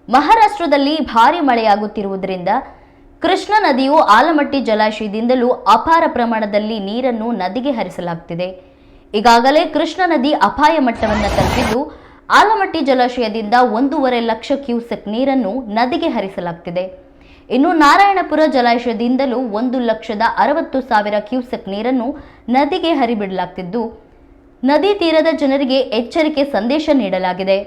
ಮಹಾರಾಷ್ಟ್ರದಲ್ಲಿ ಭಾರಿ ಮಳೆಯಾಗುತ್ತಿರುವುದರಿಂದ ಕೃಷ್ಣಾ ನದಿಯು ಆಲಮಟ್ಟಿ ಜಲಾಶಯದಿಂದಲೂ ಅಪಾರ ಪ್ರಮಾಣದಲ್ಲಿ ನೀರನ್ನು ನದಿಗೆ ಹರಿಸಲಾಗುತ್ತಿದೆ. ಈಗಾಗಲೇ ಕೃಷ್ಣಾ ನದಿ ಅಪಾಯ ಮಟ್ಟವನ್ನು ತಲುಪಿದ್ದು ಆಲಮಟ್ಟಿ ಜಲಾಶಯದಿಂದ 1.5 ಲಕ್ಷ ಕ್ಯೂಸೆಕ್ ನೀರನ್ನು ನದಿಗೆ ಹರಿಸಲಾಗುತ್ತಿದೆ. ಇನ್ನು ನಾರಾಯಣಪುರ ಜಲಾಶಯದಿಂದಲೂ 1,60,000 ಕ್ಯೂಸೆಕ್ ನೀರನ್ನು ನದಿಗೆ ಹರಿಬಿಡಲಾಗುತ್ತಿದ್ದು ನದಿ ತೀರದ ಜನರಿಗೆ ಎಚ್ಚರಿಕೆ ಸಂದೇಶ ನೀಡಲಾಗಿದೆ.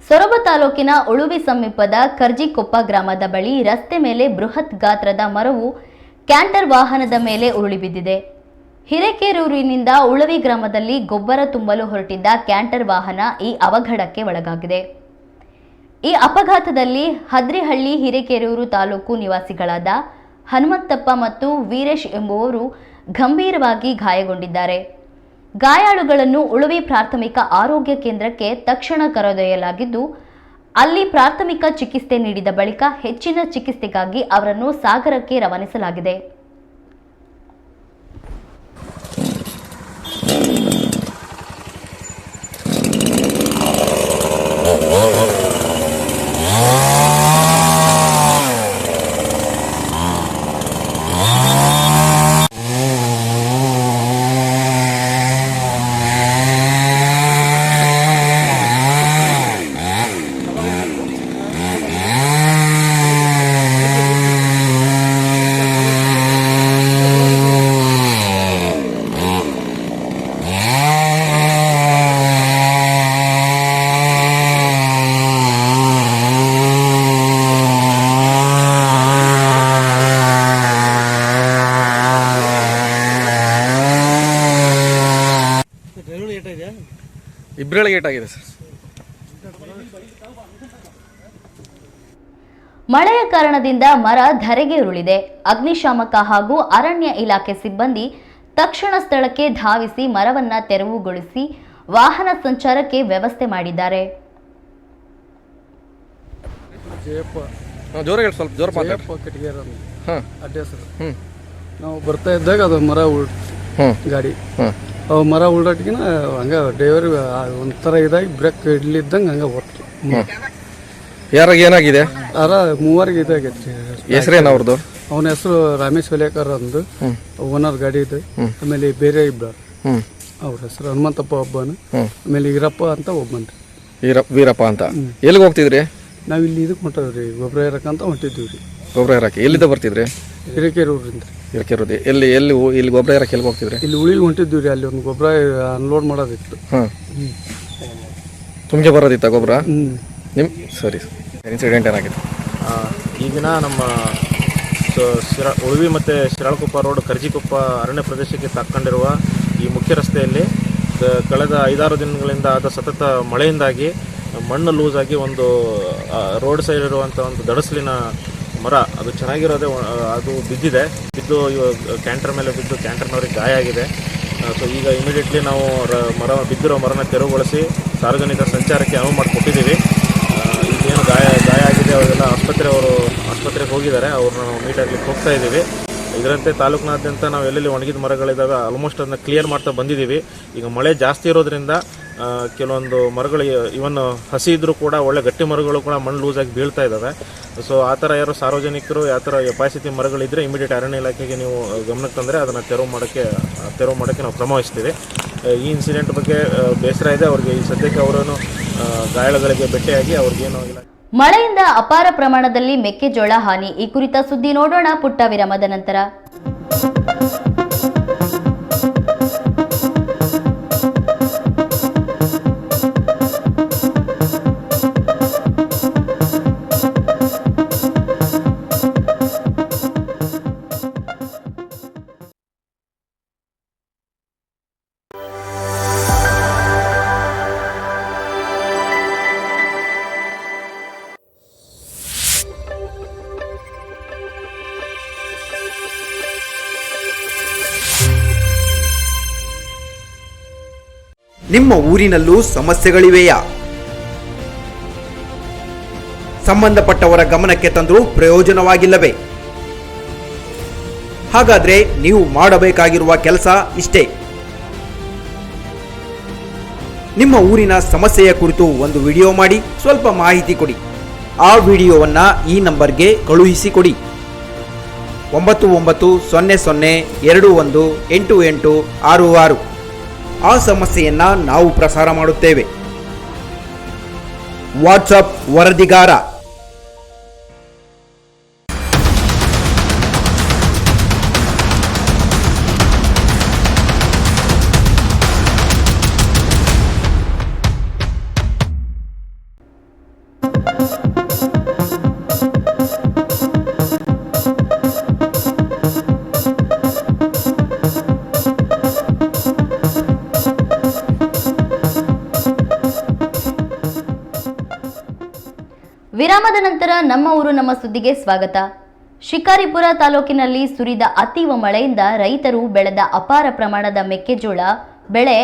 ಸೊರಬ ತಾಲೂಕಿನ ಉಳುವಿ ಸಮೀಪದ ಕರ್ಜಿಕೊಪ್ಪ ಗ್ರಾಮದ ಬಳಿ ರಸ್ತೆ ಮೇಲೆ ಬೃಹತ್ ಗಾತ್ರದ ಮರವು ಕ್ಯಾಂಟರ್ ವಾಹನದ ಮೇಲೆ ಉರುಳಿ ಬಿದ್ದಿದೆ. ಹಿರೇಕೆರೂರಿನಿಂದ ಉಳುವಿ ಗ್ರಾಮದಲ್ಲಿ ಗೊಬ್ಬರ ತುಂಬಲು ಹೊರಟಿದ್ದ ಕ್ಯಾಂಟರ್ ವಾಹನ ಈ ಅವಘಡಕ್ಕೆ ಒಳಗಾಗಿದೆ. ಈ ಅಪಘಾತದಲ್ಲಿ ಹದ್ರಿಹಳ್ಳಿ ಹಿರೇಕೆರೂರು ತಾಲೂಕು ನಿವಾಸಿಗಳಾದ ಹನುಮಂತಪ್ಪ ಮತ್ತು ವೀರೇಶ್ ಎಂಬುವವರು ಗಂಭೀರವಾಗಿ ಗಾಯಗೊಂಡಿದ್ದಾರೆ. ಗಾಯಾಳುಗಳನ್ನು ಉಳುವಿ ಪ್ರಾಥಮಿಕ ಆರೋಗ್ಯ ಕೇಂದ್ರಕ್ಕೆ ತಕ್ಷಣ ಕರೆದೊಯ್ಯಲಾಗಿದ್ದು ಅಲ್ಲಿ ಪ್ರಾಥಮಿಕ ಚಿಕಿತ್ಸೆ ನೀಡಿದ ಬಳಿಕ ಹೆಚ್ಚಿನ ಚಿಕಿತ್ಸೆಗಾಗಿ ಅವರನ್ನು ಸಾಗರಕ್ಕೆ ರವಾನಿಸಲಾಗಿದೆ. ಗಿಡಗಳಿಗೆ ಏಟಾಗಿದೆ ಸರ್. ಮಳೆಯ ಕಾರಣದಿಂದ ಮರ ಧರೆಗೆ ಉರುಳಿದೆ. ಅಗ್ನಿಶಾಮಕ ಹಾಗೂ ಅರಣ್ಯ ಇಲಾಖೆ ಸಿಬ್ಬಂದಿ ತಕ್ಷಣ ಸ್ಥಳಕ್ಕೆ ಧಾವಿಸಿ ಮರವನ್ನ ತೆರವುಗೊಳಿಸಿ ವಾಹನ ಸಂಚಾರಕ್ಕೆ ವ್ಯವಸ್ಥೆ ಮಾಡಿದ್ದಾರೆ. ಜೋರಾಗಿ ಸ್ವಲ್ಪ ಜೋರ ಮಾತಾಡಿ. ಹಾಂ ಅಡ್ಡ ಹೆಸರು. ನಾವು ಬರ್ತಾ ಇದ್ದಾಗ ಅದು ಮರ ಗಾಡಿ ಮರ ಉಲ್ಡಾಟಿಗಿನ ಹಂಗೆ ಡ್ರೈವರ್ ಒಂಥರ ಇದಾಗಿ ಬ್ರೇಕ್ ಇಡ್ಲಿದ್ದಂಗೆ ಹಂಗೆ ಹೊತ್ತು ಯಾರಾಗ ಏನಾಗಿದೆ? ಮೂವರಿಗೆ ಇದಾಗೈತಿ. ಹೆಸರೇನು ಅವ್ರದ್ದು? ಅವನ ಹೆಸರು ರಮೇಶ್ ವಲೇಕರ್ ಅಂದು ಓನರ್ ಗಾಡಿ ಇದೆ. ಆಮೇಲೆ ಬೇರೆ ಇಬ್ಬರು ಅವ್ರ ಹೆಸರು ಹನುಮಂತಪ್ಪ ಒಬ್ಬನು, ಆಮೇಲೆ ಈರಪ್ಪ ಅಂತ ಒಬ್ಬನ್ರಿ. ವೀರಪ್ಪ ಅಂತ. ಎಲ್ಲಿಗೆ ಹೋಗ್ತಿದ್ರಿ? ನಾವು ಇಲ್ಲಿ ಇದಕ್ಕೆ ಹೊಂಟವ್ರಿ, ಗೊಬ್ಬರ ಇರಕ್ಕಂತ ಹೊಂಟಿದ್ದೀವಿ ರೀ. ಗೊಬ್ಬರ ಇರಕ್ಕೆ ಎಲ್ಲಿಂದ ಬರ್ತಿದ್ರಿ? ಹಿರೇಕೆರೆ ಊರಿಂದ. ಹಿರೇಕೆರೆ. ಎಲ್ಲಿ ಗೊಬ್ಬರ ಇರಕ್ಕೆ ಎಲ್ಲಿ ಹೋಗ್ತಿದ್ರಿ? ಇಲ್ಲಿ ಉಳಿಗೆ ಹೊಂಟಿದ್ದೀವಿ ರೀ. ಅಲ್ಲಿ ಒಂದು ಗೊಬ್ಬರ ಅನ್ಲೋಡ್ ಮಾಡೋದಿತ್ತು. ಹಾಂ, ತುಂಬೆ ಬರೋದಿತ್ತ ಗೊಬ್ಬರ ನಿಮ್ಮ? ಸರಿ. ಇನ್ಸಿಡೆಂಟ್ ಏನಾಗಿದೆ? ಈ ದಿನ ನಮ್ಮ ಉಳುವಿ ಮತ್ತು ಶಿರಾಳಕೊಪ್ಪ ರೋಡ್ ಕರ್ಜಿಕೊಪ್ಪ ಅರಣ್ಯ ಪ್ರದೇಶಕ್ಕೆ ತಾಕೊಂಡಿರುವ ಈ ಮುಖ್ಯ ರಸ್ತೆಯಲ್ಲಿ ಕಳೆದ 5-6 ದಿನಗಳಿಂದ ಆದ ಸತತ ಮಳೆಯಿಂದಾಗಿ ಮಣ್ಣು ಲೂಸ್ ಆಗಿ ಒಂದು ರೋಡ್ ಸೈಡ್ ಇರುವಂಥ ಒಂದು ದಡಸಲಿನ ಮರ, ಅದು ಚೆನ್ನಾಗಿರೋದೆ, ಅದು ಬಿದ್ದು ಕ್ಯಾಂಟರ್ ಮೇಲೆ ಬಿದ್ದು ಕ್ಯಾಂಟರ್ನವ್ರಿಗೆ ಗಾಯ ಆಗಿದೆ. ಸೊ ಈಗ ಇಮಿಡಿಯೇಟ್ಲಿ ನಾವು ಬಿದ್ದಿರೋ ಮರನ ತೆರವುಗೊಳಿಸಿ ಸಾರ್ವಜನಿಕ ಸಂಚಾರಕ್ಕೆ ಅನುವು ಮಾಡಿಕೊಟ್ಟಿದ್ದೀವಿ. ಈಗೇನು ಗಾಯ ಆಗಿದೆ ಅವರೆಲ್ಲ ಆಸ್ಪತ್ರೆಗೆ ಹೋಗಿದ್ದಾರೆ. ಅವ್ರನ್ನ ನಾವು ಮೀಟ್ ಆಗ್ಲಿಕ್ಕೆ ಹೋಗ್ತಾ ಇದ್ದೀವಿ. ಇದರಂತೆ ತಾಲೂಕಿನಾದ್ಯಂತ ನಾವು ಎಲ್ಲೆಲ್ಲಿ ಒಣಗಿದ ಮರಗಳಿದ್ದಾವೆ ಆಲ್ಮೋಸ್ಟ್ ಅದನ್ನ ಕ್ಲಿಯರ್ ಮಾಡ್ತಾ ಬಂದಿದ್ದೀವಿ. ಈಗ ಮಳೆ ಜಾಸ್ತಿ ಇರೋದ್ರಿಂದ ಕೆಲವೊಂದು ಮರಗಳು ಇವನ್ ಹಸಿ ಇದ್ರೂ ಕೂಡ ಒಳ್ಳೆ ಗಟ್ಟಿ ಮರಗಳು ಕೂಡ ಮಣ್ಣು ಲೂಸಾಗಿ ಬೀಳ್ತಾ ಇದ್ದಾವೆ. ಸೊ ಆ ಥರ ಯಾರು ಸಾರ್ವಜನಿಕರು ಯಾವ ಥರ ಅಪಾಯಸ್ಥಿತಿ ಮರಗಳಿದ್ದರೆ ಇಮಿಡಿಯೇಟ್ ಅರಣ್ಯ ಇಲಾಖೆಗೆ ನೀವು ಗಮನಕ್ಕೆ ತಂದರೆ ಅದನ್ನು ತೆರವು ಮಾಡೋಕ್ಕೆ ನಾವು ಕ್ರಮ ವಹಿಸ್ತೀವಿ. ಈ ಇನ್ಸಿಡೆಂಟ್ ಬಗ್ಗೆ ಬೇಸರ ಇದೆ ಅವ್ರಿಗೆ. ಈ ಸದ್ಯಕ್ಕೆ ಅವರನ್ನು ಗಾಯಾಳುಗಳಿಗೆ ಭೇಟಿಯಾಗಿ ಅವ್ರಿಗೇನು ಇಲ್ಲ. ಮಳೆಯಿಂದ ಅಪಾರ ಪ್ರಮಾಣದಲ್ಲಿ ಮೆಕ್ಕೆಜೋಳ ಹಾನಿ. ಈ ಕುರಿತ ಸುದ್ದಿ ನೋಡೋಣ ಪುಟ್ಟ ವಿರಾಮದ ನಂತರ. ನಿಮ್ಮ ಊರಿನಲ್ಲೂ ಸಮಸ್ಯೆಗಳಿವೆಯಾ? ಸಂಬಂಧಪಟ್ಟವರ ಗಮನಕ್ಕೆ ತಂದರೂ ಪ್ರಯೋಜನವಾಗಿಲ್ಲವೇ? ಹಾಗಾದ್ರೆ ನೀವು ಮಾಡಬೇಕಾಗಿರುವ ಕೆಲಸ ಇಷ್ಟೇ. ನಿಮ್ಮ ಊರಿನ ಸಮಸ್ಯೆಯ ಕುರಿತು ಒಂದು ವಿಡಿಯೋ ಮಾಡಿ ಸ್ವಲ್ಪ ಮಾಹಿತಿ ಕೊಡಿ. ಆ ವಿಡಿಯೋವನ್ನ ಈ ನಂಬರ್ಗೆ ಕಳುಹಿಸಿಕೊಡಿ. 9900218866. ಆ ಸಮಸ್ಯೆಯನ್ನ ನಾವು ಪ್ರಸಾರ ಮಾಡುತ್ತೇವೆ. ವಾಟ್ಸಪ್ ವರದಿಗಾರ. ವಿರಾಮದ ನಂತರ ನಮ್ಮ ಊರು ನಮ್ಮ ಸುದ್ದಿಗೆ ಸ್ವಾಗತ. ಶಿಕಾರಿಪುರ ತಾಲೂಕಿನಲ್ಲಿ ಸುರಿದ ಅತೀವ ಮಳೆಯಿಂದ ರೈತರು ಬೆಳೆದ ಅಪಾರ ಪ್ರಮಾಣದ ಮೆಕ್ಕೆಜೋಳ ಬೆಳೆ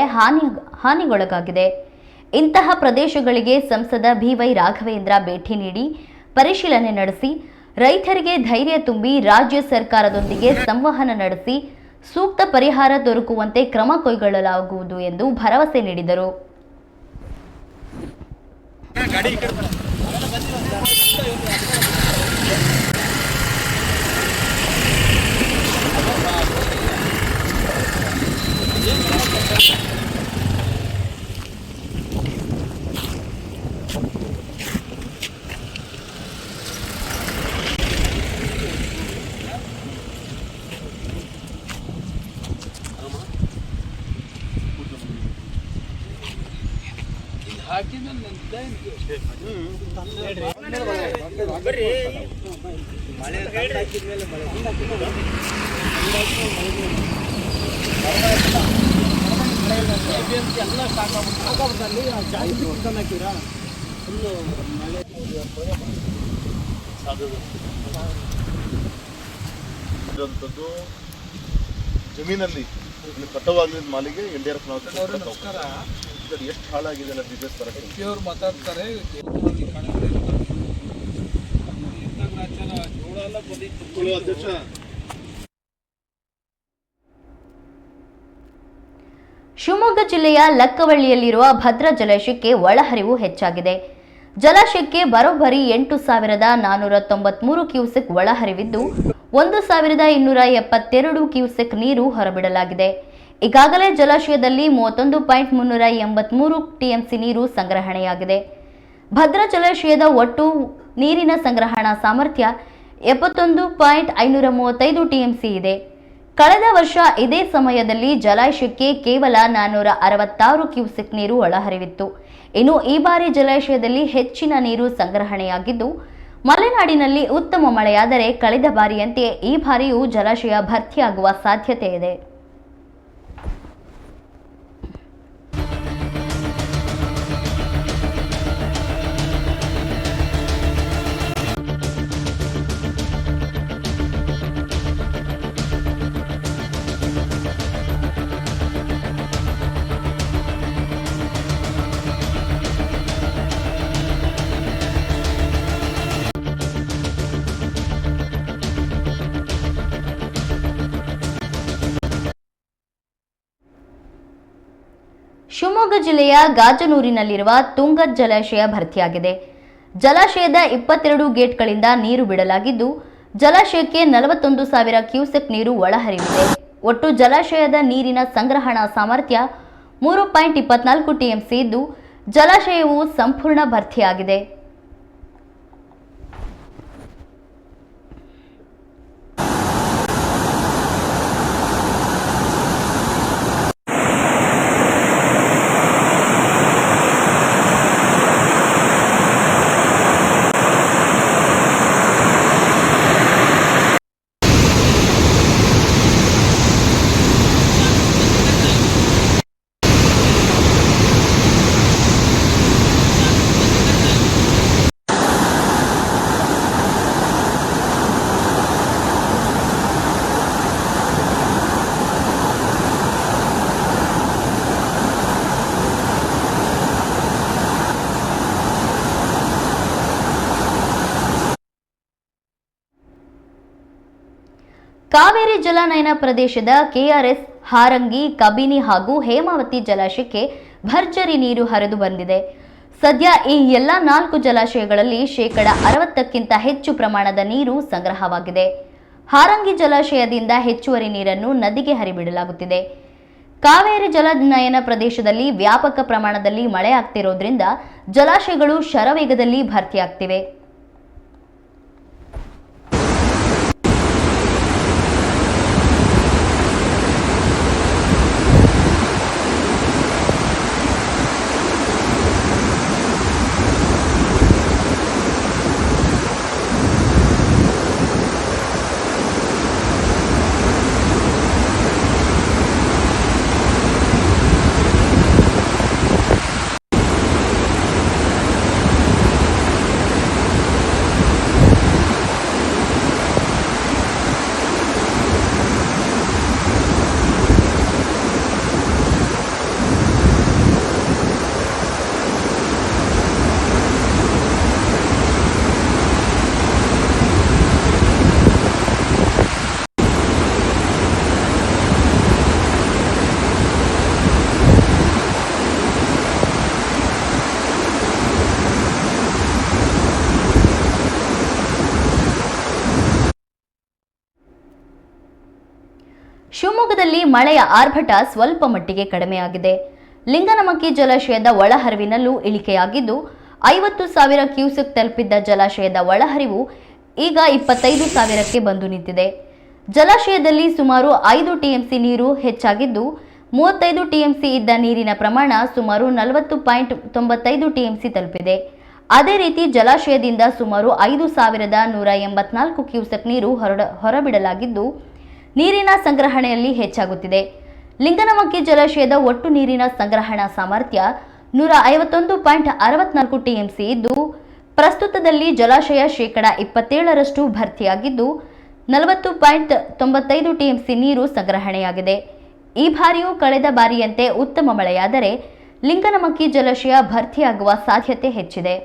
ಹಾನಿಗೊಳಗಾಗಿದೆ. ಇಂತಹ ಪ್ರದೇಶಗಳಿಗೆ ಸಂಸದ BY ರಾಘವೇಂದ್ರ ಭೇಟಿ ನೀಡಿ ಪರಿಶೀಲನೆ ನಡೆಸಿ ರೈತರಿಗೆ ಧೈರ್ಯ ತುಂಬಿ ರಾಜ್ಯ ಸರ್ಕಾರದೊಂದಿಗೆ ಸಂವಹನ ನಡೆಸಿ ಸೂಕ್ತ ಪರಿಹಾರ ದೊರಕುವಂತೆ ಕ್ರಮ ಕೈಗೊಳ್ಳಲಾಗುವುದು ಎಂದು ಭರವಸೆ ನೀಡಿದರು. ಇರುವಂಥದ್ದು ಜಮೀನಲ್ಲಿ ಕಟ್ಟವಾಗಲಿದ್ದ ಮಾಲಿಗೆ NDRF ನಾವು ಎಷ್ಟು ಹಾಳಾಗಿದೆ ಅನ್ನೋ ಡೀಟೇಲ್ಸ್ ಬರಕ್ಕೆ ಅವ್ರು ಮಾತಾಡ್ತಾರೆ. ಅಧ್ಯಕ್ಷ ಶಿವಮೊಗ್ಗ ಜಿಲ್ಲೆಯ ಲಕ್ಕವಳ್ಳಿಯಲ್ಲಿರುವ ಭದ್ರಾ ಜಲಾಶಯಕ್ಕೆ ಒಳಹರಿವು ಹೆಚ್ಚಾಗಿದೆ. ಜಲಾಶಯಕ್ಕೆ ಬರೋಬ್ಬರಿ 8,493 ಕ್ಯೂಸೆಕ್ ಒಳಹರಿವಿದ್ದು 1,272 ಕ್ಯೂಸೆಕ್ ನೀರು ಹೊರಬಿಡಲಾಗಿದೆ. ಈಗಾಗಲೇ ಜಲಾಶಯದಲ್ಲಿ 31.383 ಟಿಎಂಸಿ ನೀರು ಸಂಗ್ರಹಣೆಯಾಗಿದೆ. ಭದ್ರಾ ಜಲಾಶಯದ ಒಟ್ಟು ನೀರಿನ ಸಂಗ್ರಹಣಾ ಸಾಮರ್ಥ್ಯ 71.535 ಟಿಎಂಸಿ ಇದೆ. ಕಳೆದ ವರ್ಷ ಇದೇ ಸಮಯದಲ್ಲಿ ಜಲಾಶಯಕ್ಕೆ ಕೇವಲ 466 ಕ್ಯೂಸೆಕ್ ನೀರು ಒಳಹರಿವಿತ್ತು. ಇನ್ನು ಈ ಬಾರಿ ಜಲಾಶಯದಲ್ಲಿ ಹೆಚ್ಚಿನ ನೀರು ಸಂಗ್ರಹಣೆಯಾಗಿದ್ದು, ಮಲೆನಾಡಿನಲ್ಲಿ ಉತ್ತಮ ಮಳೆಯಾದರೆ ಕಳೆದ ಬಾರಿಯಂತೆ ಈ ಬಾರಿಯೂ ಜಲಾಶಯ ಭರ್ತಿಯಾಗುವ ಸಾಧ್ಯತೆ ಇದೆ. ಶಿವಮೊಗ್ಗ ಜಿಲ್ಲೆಯ ಗಾಜನೂರಿನಲ್ಲಿರುವ ತುಂಗಾ ಜಲಾಶಯ ಭರ್ತಿಯಾಗಿದೆ. ಜಲಾಶಯದ 22 ಗೇಟ್ಗಳಿಂದ ನೀರು ಬಿಡಲಾಗಿದ್ದು, ಜಲಾಶಯಕ್ಕೆ 41,000 ಕ್ಯೂಸೆಕ್ ನೀರು ಒಳಹರಿವಿದೆ. ಒಟ್ಟು ಜಲಾಶಯದ ನೀರಿನ ಸಂಗ್ರಹಣಾ ಸಾಮರ್ಥ್ಯ 3.24 ಟಿಎಂಸಿ ಇದ್ದು, ಜಲಾಶಯವು ಸಂಪೂರ್ಣ ಭರ್ತಿಯಾಗಿದೆ. ಕಾವೇರಿ ಜಲಾನಯನ ಪ್ರದೇಶದ ಕೆಆರ್ಎಸ್, ಹಾರಂಗಿ, ಕಬಿನಿ ಹಾಗೂ ಹೇಮಾವತಿ ಜಲಾಶಯಕ್ಕೆ ಭರ್ಜರಿ ನೀರು ಹರಿದು ಬಂದಿದೆ. ಸದ್ಯ ಈ ಎಲ್ಲ 4 ಜಲಾಶಯಗಳಲ್ಲಿ 60%ಕ್ಕಿಂತ ಹೆಚ್ಚು ಪ್ರಮಾಣದ ನೀರು ಸಂಗ್ರಹವಾಗಿದೆ. ಹಾರಂಗಿ ಜಲಾಶಯದಿಂದ ಹೆಚ್ಚುವರಿ ನೀರನ್ನು ನದಿಗೆ ಹರಿಬಿಡಲಾಗುತ್ತಿದೆ. ಕಾವೇರಿ ಜಲಾನಯನ ಪ್ರದೇಶದಲ್ಲಿ ವ್ಯಾಪಕ ಪ್ರಮಾಣದಲ್ಲಿ ಮಳೆಯಾಗ್ತಿರೋದ್ರಿಂದ ಜಲಾಶಯಗಳು ಶರವೇಗದಲ್ಲಿ ಭರ್ತಿಯಾಗ್ತಿವೆ. ಶಿವಮೊಗ್ಗದಲ್ಲಿ ಮಳೆಯ ಆರ್ಭಟ ಸ್ವಲ್ಪ ಮಟ್ಟಿಗೆ ಕಡಿಮೆಯಾಗಿದೆ. ಲಿಂಗನಮಕ್ಕಿ ಜಲಾಶಯದ ಒಳಹರಿವಿನಲ್ಲೂ ಇಳಿಕೆಯಾಗಿದ್ದು 50,000 ಕ್ಯೂಸೆಕ್ ತಲುಪಿದ್ದ ಜಲಾಶಯದ ಒಳಹರಿವು ಈಗ 25,000ಕ್ಕೆ ಬಂದು ನಿಂತಿದೆ. ಜಲಾಶಯದಲ್ಲಿ ಸುಮಾರು 5 ಟಿಎಂಸಿ ನೀರು ಹೆಚ್ಚಾಗಿದ್ದು 35 ಟಿಎಂಸಿ ಇದ್ದ ನೀರಿನ ಪ್ರಮಾಣ ಸುಮಾರು 40.95 ಟಿಎಂಸಿ ತಲುಪಿದೆ. ಅದೇ ರೀತಿ ಜಲಾಶಯದಿಂದ ಸುಮಾರು 5,184 ಕ್ಯೂಸೆಕ್ ನೀರು ಹೊರಬಿಡಲಾಗಿದ್ದು ನೀರಿನ ಸಂಗ್ರಹಣೆಯಲ್ಲಿ ಹೆಚ್ಚಾಗುತ್ತಿದೆ. ಲಿಂಗನಮಕ್ಕಿ ಜಲಾಶಯದ ಒಟ್ಟು ನೀರಿನ ಸಂಗ್ರಹಣಾ ಸಾಮರ್ಥ್ಯ 151.64 ಟಿಎಂಸಿ ಇದ್ದು, ಪ್ರಸ್ತುತದಲ್ಲಿ ಜಲಾಶಯ ಶೇಕಡ 27ರಷ್ಟು ಭರ್ತಿಯಾಗಿದ್ದು 40.95 ಟಿಎಂಸಿ ನೀರು ಸಂಗ್ರಹಣೆಯಾಗಿದೆ. ಈ ಬಾರಿಯೂ ಕಳೆದ ಬಾರಿಯಂತೆ ಉತ್ತಮ ಮಳೆಯಾದರೆ ಲಿಂಗನಮಕ್ಕಿ ಜಲಾಶಯ ಭರ್ತಿಯಾಗುವ ಸಾಧ್ಯತೆ ಹೆಚ್ಚಿದೆ.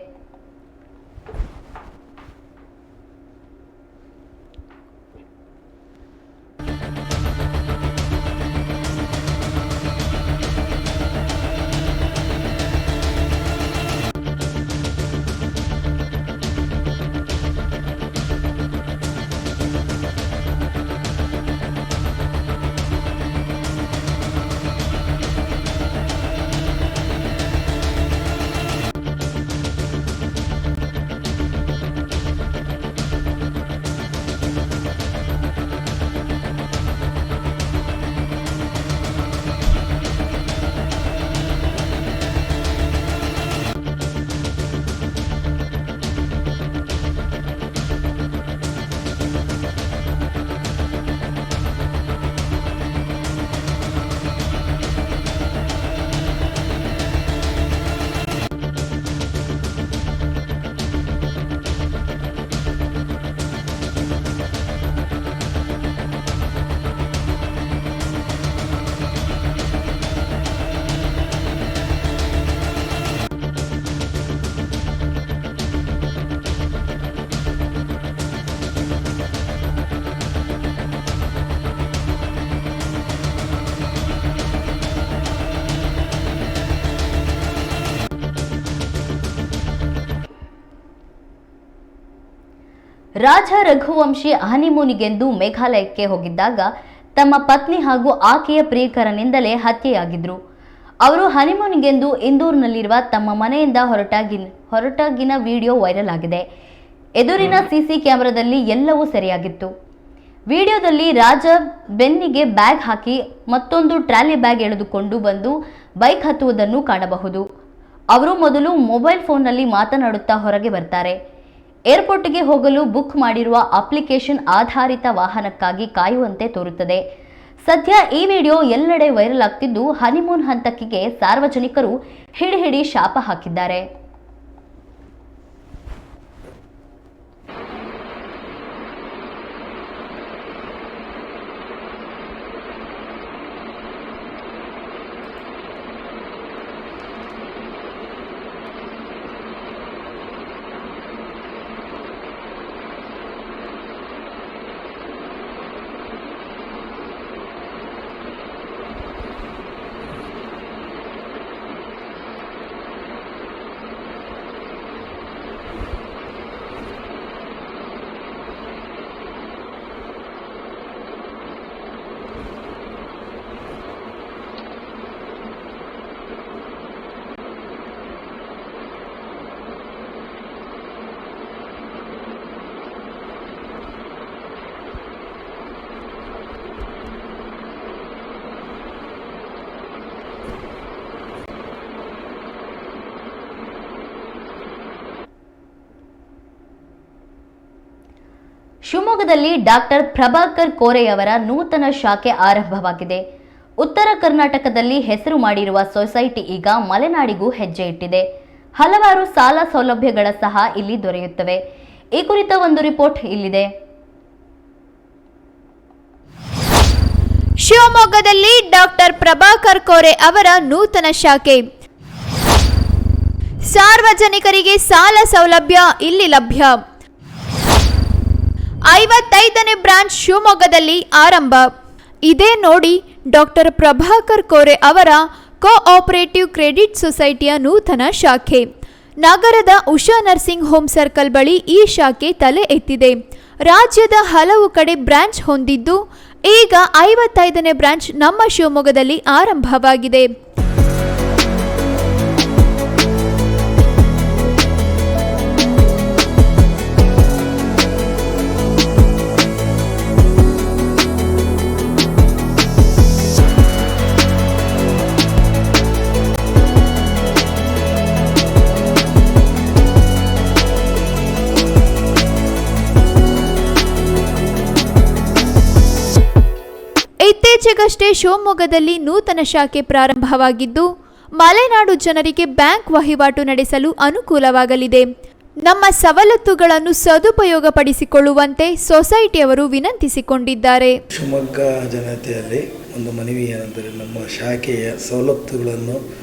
ರಾಜ ರಘುವಂಶಿ ಹನಿಮೂನಿಗೆಂದು ಮೇಘಾಲಯಕ್ಕೆ ಹೋಗಿದ್ದಾಗ ತಮ್ಮ ಪತ್ನಿ ಹಾಗೂ ಆಕೆಯ ಪ್ರಿಯಕರನಿಂದಲೇ ಹತ್ಯೆಯಾಗಿದ್ರು. ಅವರು ಹನಿಮೂನಿಗೆಂದು ಇಂದೂರಿನಲ್ಲಿರುವ ತಮ್ಮ ಮನೆಯಿಂದ ಹೊರಟಾಗಿನ ವಿಡಿಯೋ ವೈರಲ್ ಆಗಿದೆ. ಎದುರಿನ ಸಿಸಿ ಕ್ಯಾಮೆರಾದಲ್ಲಿ ಎಲ್ಲವೂ ಸರಿಯಾಗಿತ್ತು. ವಿಡಿಯೋದಲ್ಲಿ ರಾಜ ಬೆನ್ನಿಗೆ ಬ್ಯಾಗ್ ಹಾಕಿ ಮತ್ತೊಂದು ಟ್ರಾಲಿ ಬ್ಯಾಗ್ ಎಳೆದುಕೊಂಡು ಬಂದು ಬೈಕ್ ಹತ್ತುವುದನ್ನು ಕಾಣಬಹುದು. ಅವರು ಮೊದಲು ಮೊಬೈಲ್ ಫೋನ್ನಲ್ಲಿ ಮಾತನಾಡುತ್ತಾ ಹೊರಗೆ ಬರ್ತಾರೆ. ಏರ್ಪೋರ್ಟ್ಗೆ ಹೋಗಲು ಬುಕ್ ಮಾಡಿರುವ ಅಪ್ಲಿಕೇಶನ್ ಆಧಾರಿತ ವಾಹನಕ್ಕಾಗಿ ಕಾಯುವಂತೆ ತೋರುತ್ತದೆ. ಸದ್ಯ ಈ ವಿಡಿಯೋ ಎಲ್ಲೆಡೆ ವೈರಲ್ ಆಗ್ತಿದ್ದು, ಹನಿಮೂನ್ ಹಂತಕಿಗೆ ಸಾರ್ವಜನಿಕರು ಹಿಡಿ ಶಾಪ ಹಾಕಿದ್ದಾರೆ. ಶಿವಮೊಗ್ಗದಲ್ಲಿ ಡಾಕ್ಟರ್ ಪ್ರಭಾಕರ್ ಕೋರೆಯವರ ನೂತನ ಶಾಖೆ ಆರಂಭವಾಗಿದೆ. ಉತ್ತರ ಕರ್ನಾಟಕದಲ್ಲಿ ಹೆಸರು ಮಾಡಿರುವ ಸೊಸೈಟಿ ಈಗ ಮಲೆನಾಡಿಗೂ ಹೆಜ್ಜೆ ಇಟ್ಟಿದೆ. ಹಲವಾರು ಸಾಲ ಸೌಲಭ್ಯಗಳ ಸಹ ಇಲ್ಲಿ ದೊರೆಯುತ್ತವೆ. ಈ ಕುರಿತ ಒಂದು ರಿಪೋರ್ಟ್ ಇಲ್ಲಿದೆ. ಶಿವಮೊಗ್ಗದಲ್ಲಿ ಡಾಕ್ಟರ್ ಪ್ರಭಾಕರ್ ಕೋರೆ ಅವರ ನೂತನ ಶಾಖೆ. ಸಾರ್ವಜನಿಕರಿಗೆ ಸಾಲ ಸೌಲಭ್ಯ ಇಲ್ಲಿ ಲಭ್ಯ. 55ನೇ ಬ್ರಾಂಚ್ ಶಿವಮೊಗ್ಗದಲ್ಲಿ ಆರಂಭ. ಇದೇ ನೋಡಿ ಡಾಕ್ಟರ್ ಪ್ರಭಾಕರ್ ಕೋರೆ ಅವರ ಕೋಆಪರೇಟಿವ್ ಕ್ರೆಡಿಟ್ ಸೊಸೈಟಿಯ ನೂತನ ಶಾಖೆ. ನಗರದ ಉಷಾ ನರ್ಸಿಂಗ್ ಹೋಮ್ ಸರ್ಕಲ್ ಬಳಿ ಈ ಶಾಖೆ ತಲೆ ಎತ್ತಿದೆ. ರಾಜ್ಯದ ಹಲವು ಕಡೆ ಬ್ರಾಂಚ್ ಹೊಂದಿದ್ದು ಈಗ 55ನೇ ಬ್ರಾಂಚ್ ನಮ್ಮ ಶಿವಮೊಗ್ಗದಲ್ಲಿ ಆರಂಭವಾಗಿದೆ. ಇತ್ತೀಚೆಗಷ್ಟೇ ಶಿವಮೊಗ್ಗದಲ್ಲಿ ನೂತನ ಶಾಖೆ ಪ್ರಾರಂಭವಾಗಿದ್ದು ಮಲೆನಾಡು ಜನರಿಗೆ ಬ್ಯಾಂಕ್ ವಹಿವಾಟು ನಡೆಸಲು ಅನುಕೂಲವಾಗಲಿದೆ. ನಮ್ಮ ಸವಲತ್ತುಗಳನ್ನು ಸದುಪಯೋಗಪಡಿಸಿಕೊಳ್ಳುವಂತೆ ಸೊಸೈಟಿಯವರು ವಿನಂತಿಸಿಕೊಂಡಿದ್ದಾರೆ. ಶಿವಮೊಗ್ಗ ಜನತೆಯಲ್ಲಿ ಒಂದು ಮನವಿ ಏನೆಂದರೆ ನಮ್ಮ ಶಾಖೆಯ ಸವಲತ್ತುಗಳನ್ನು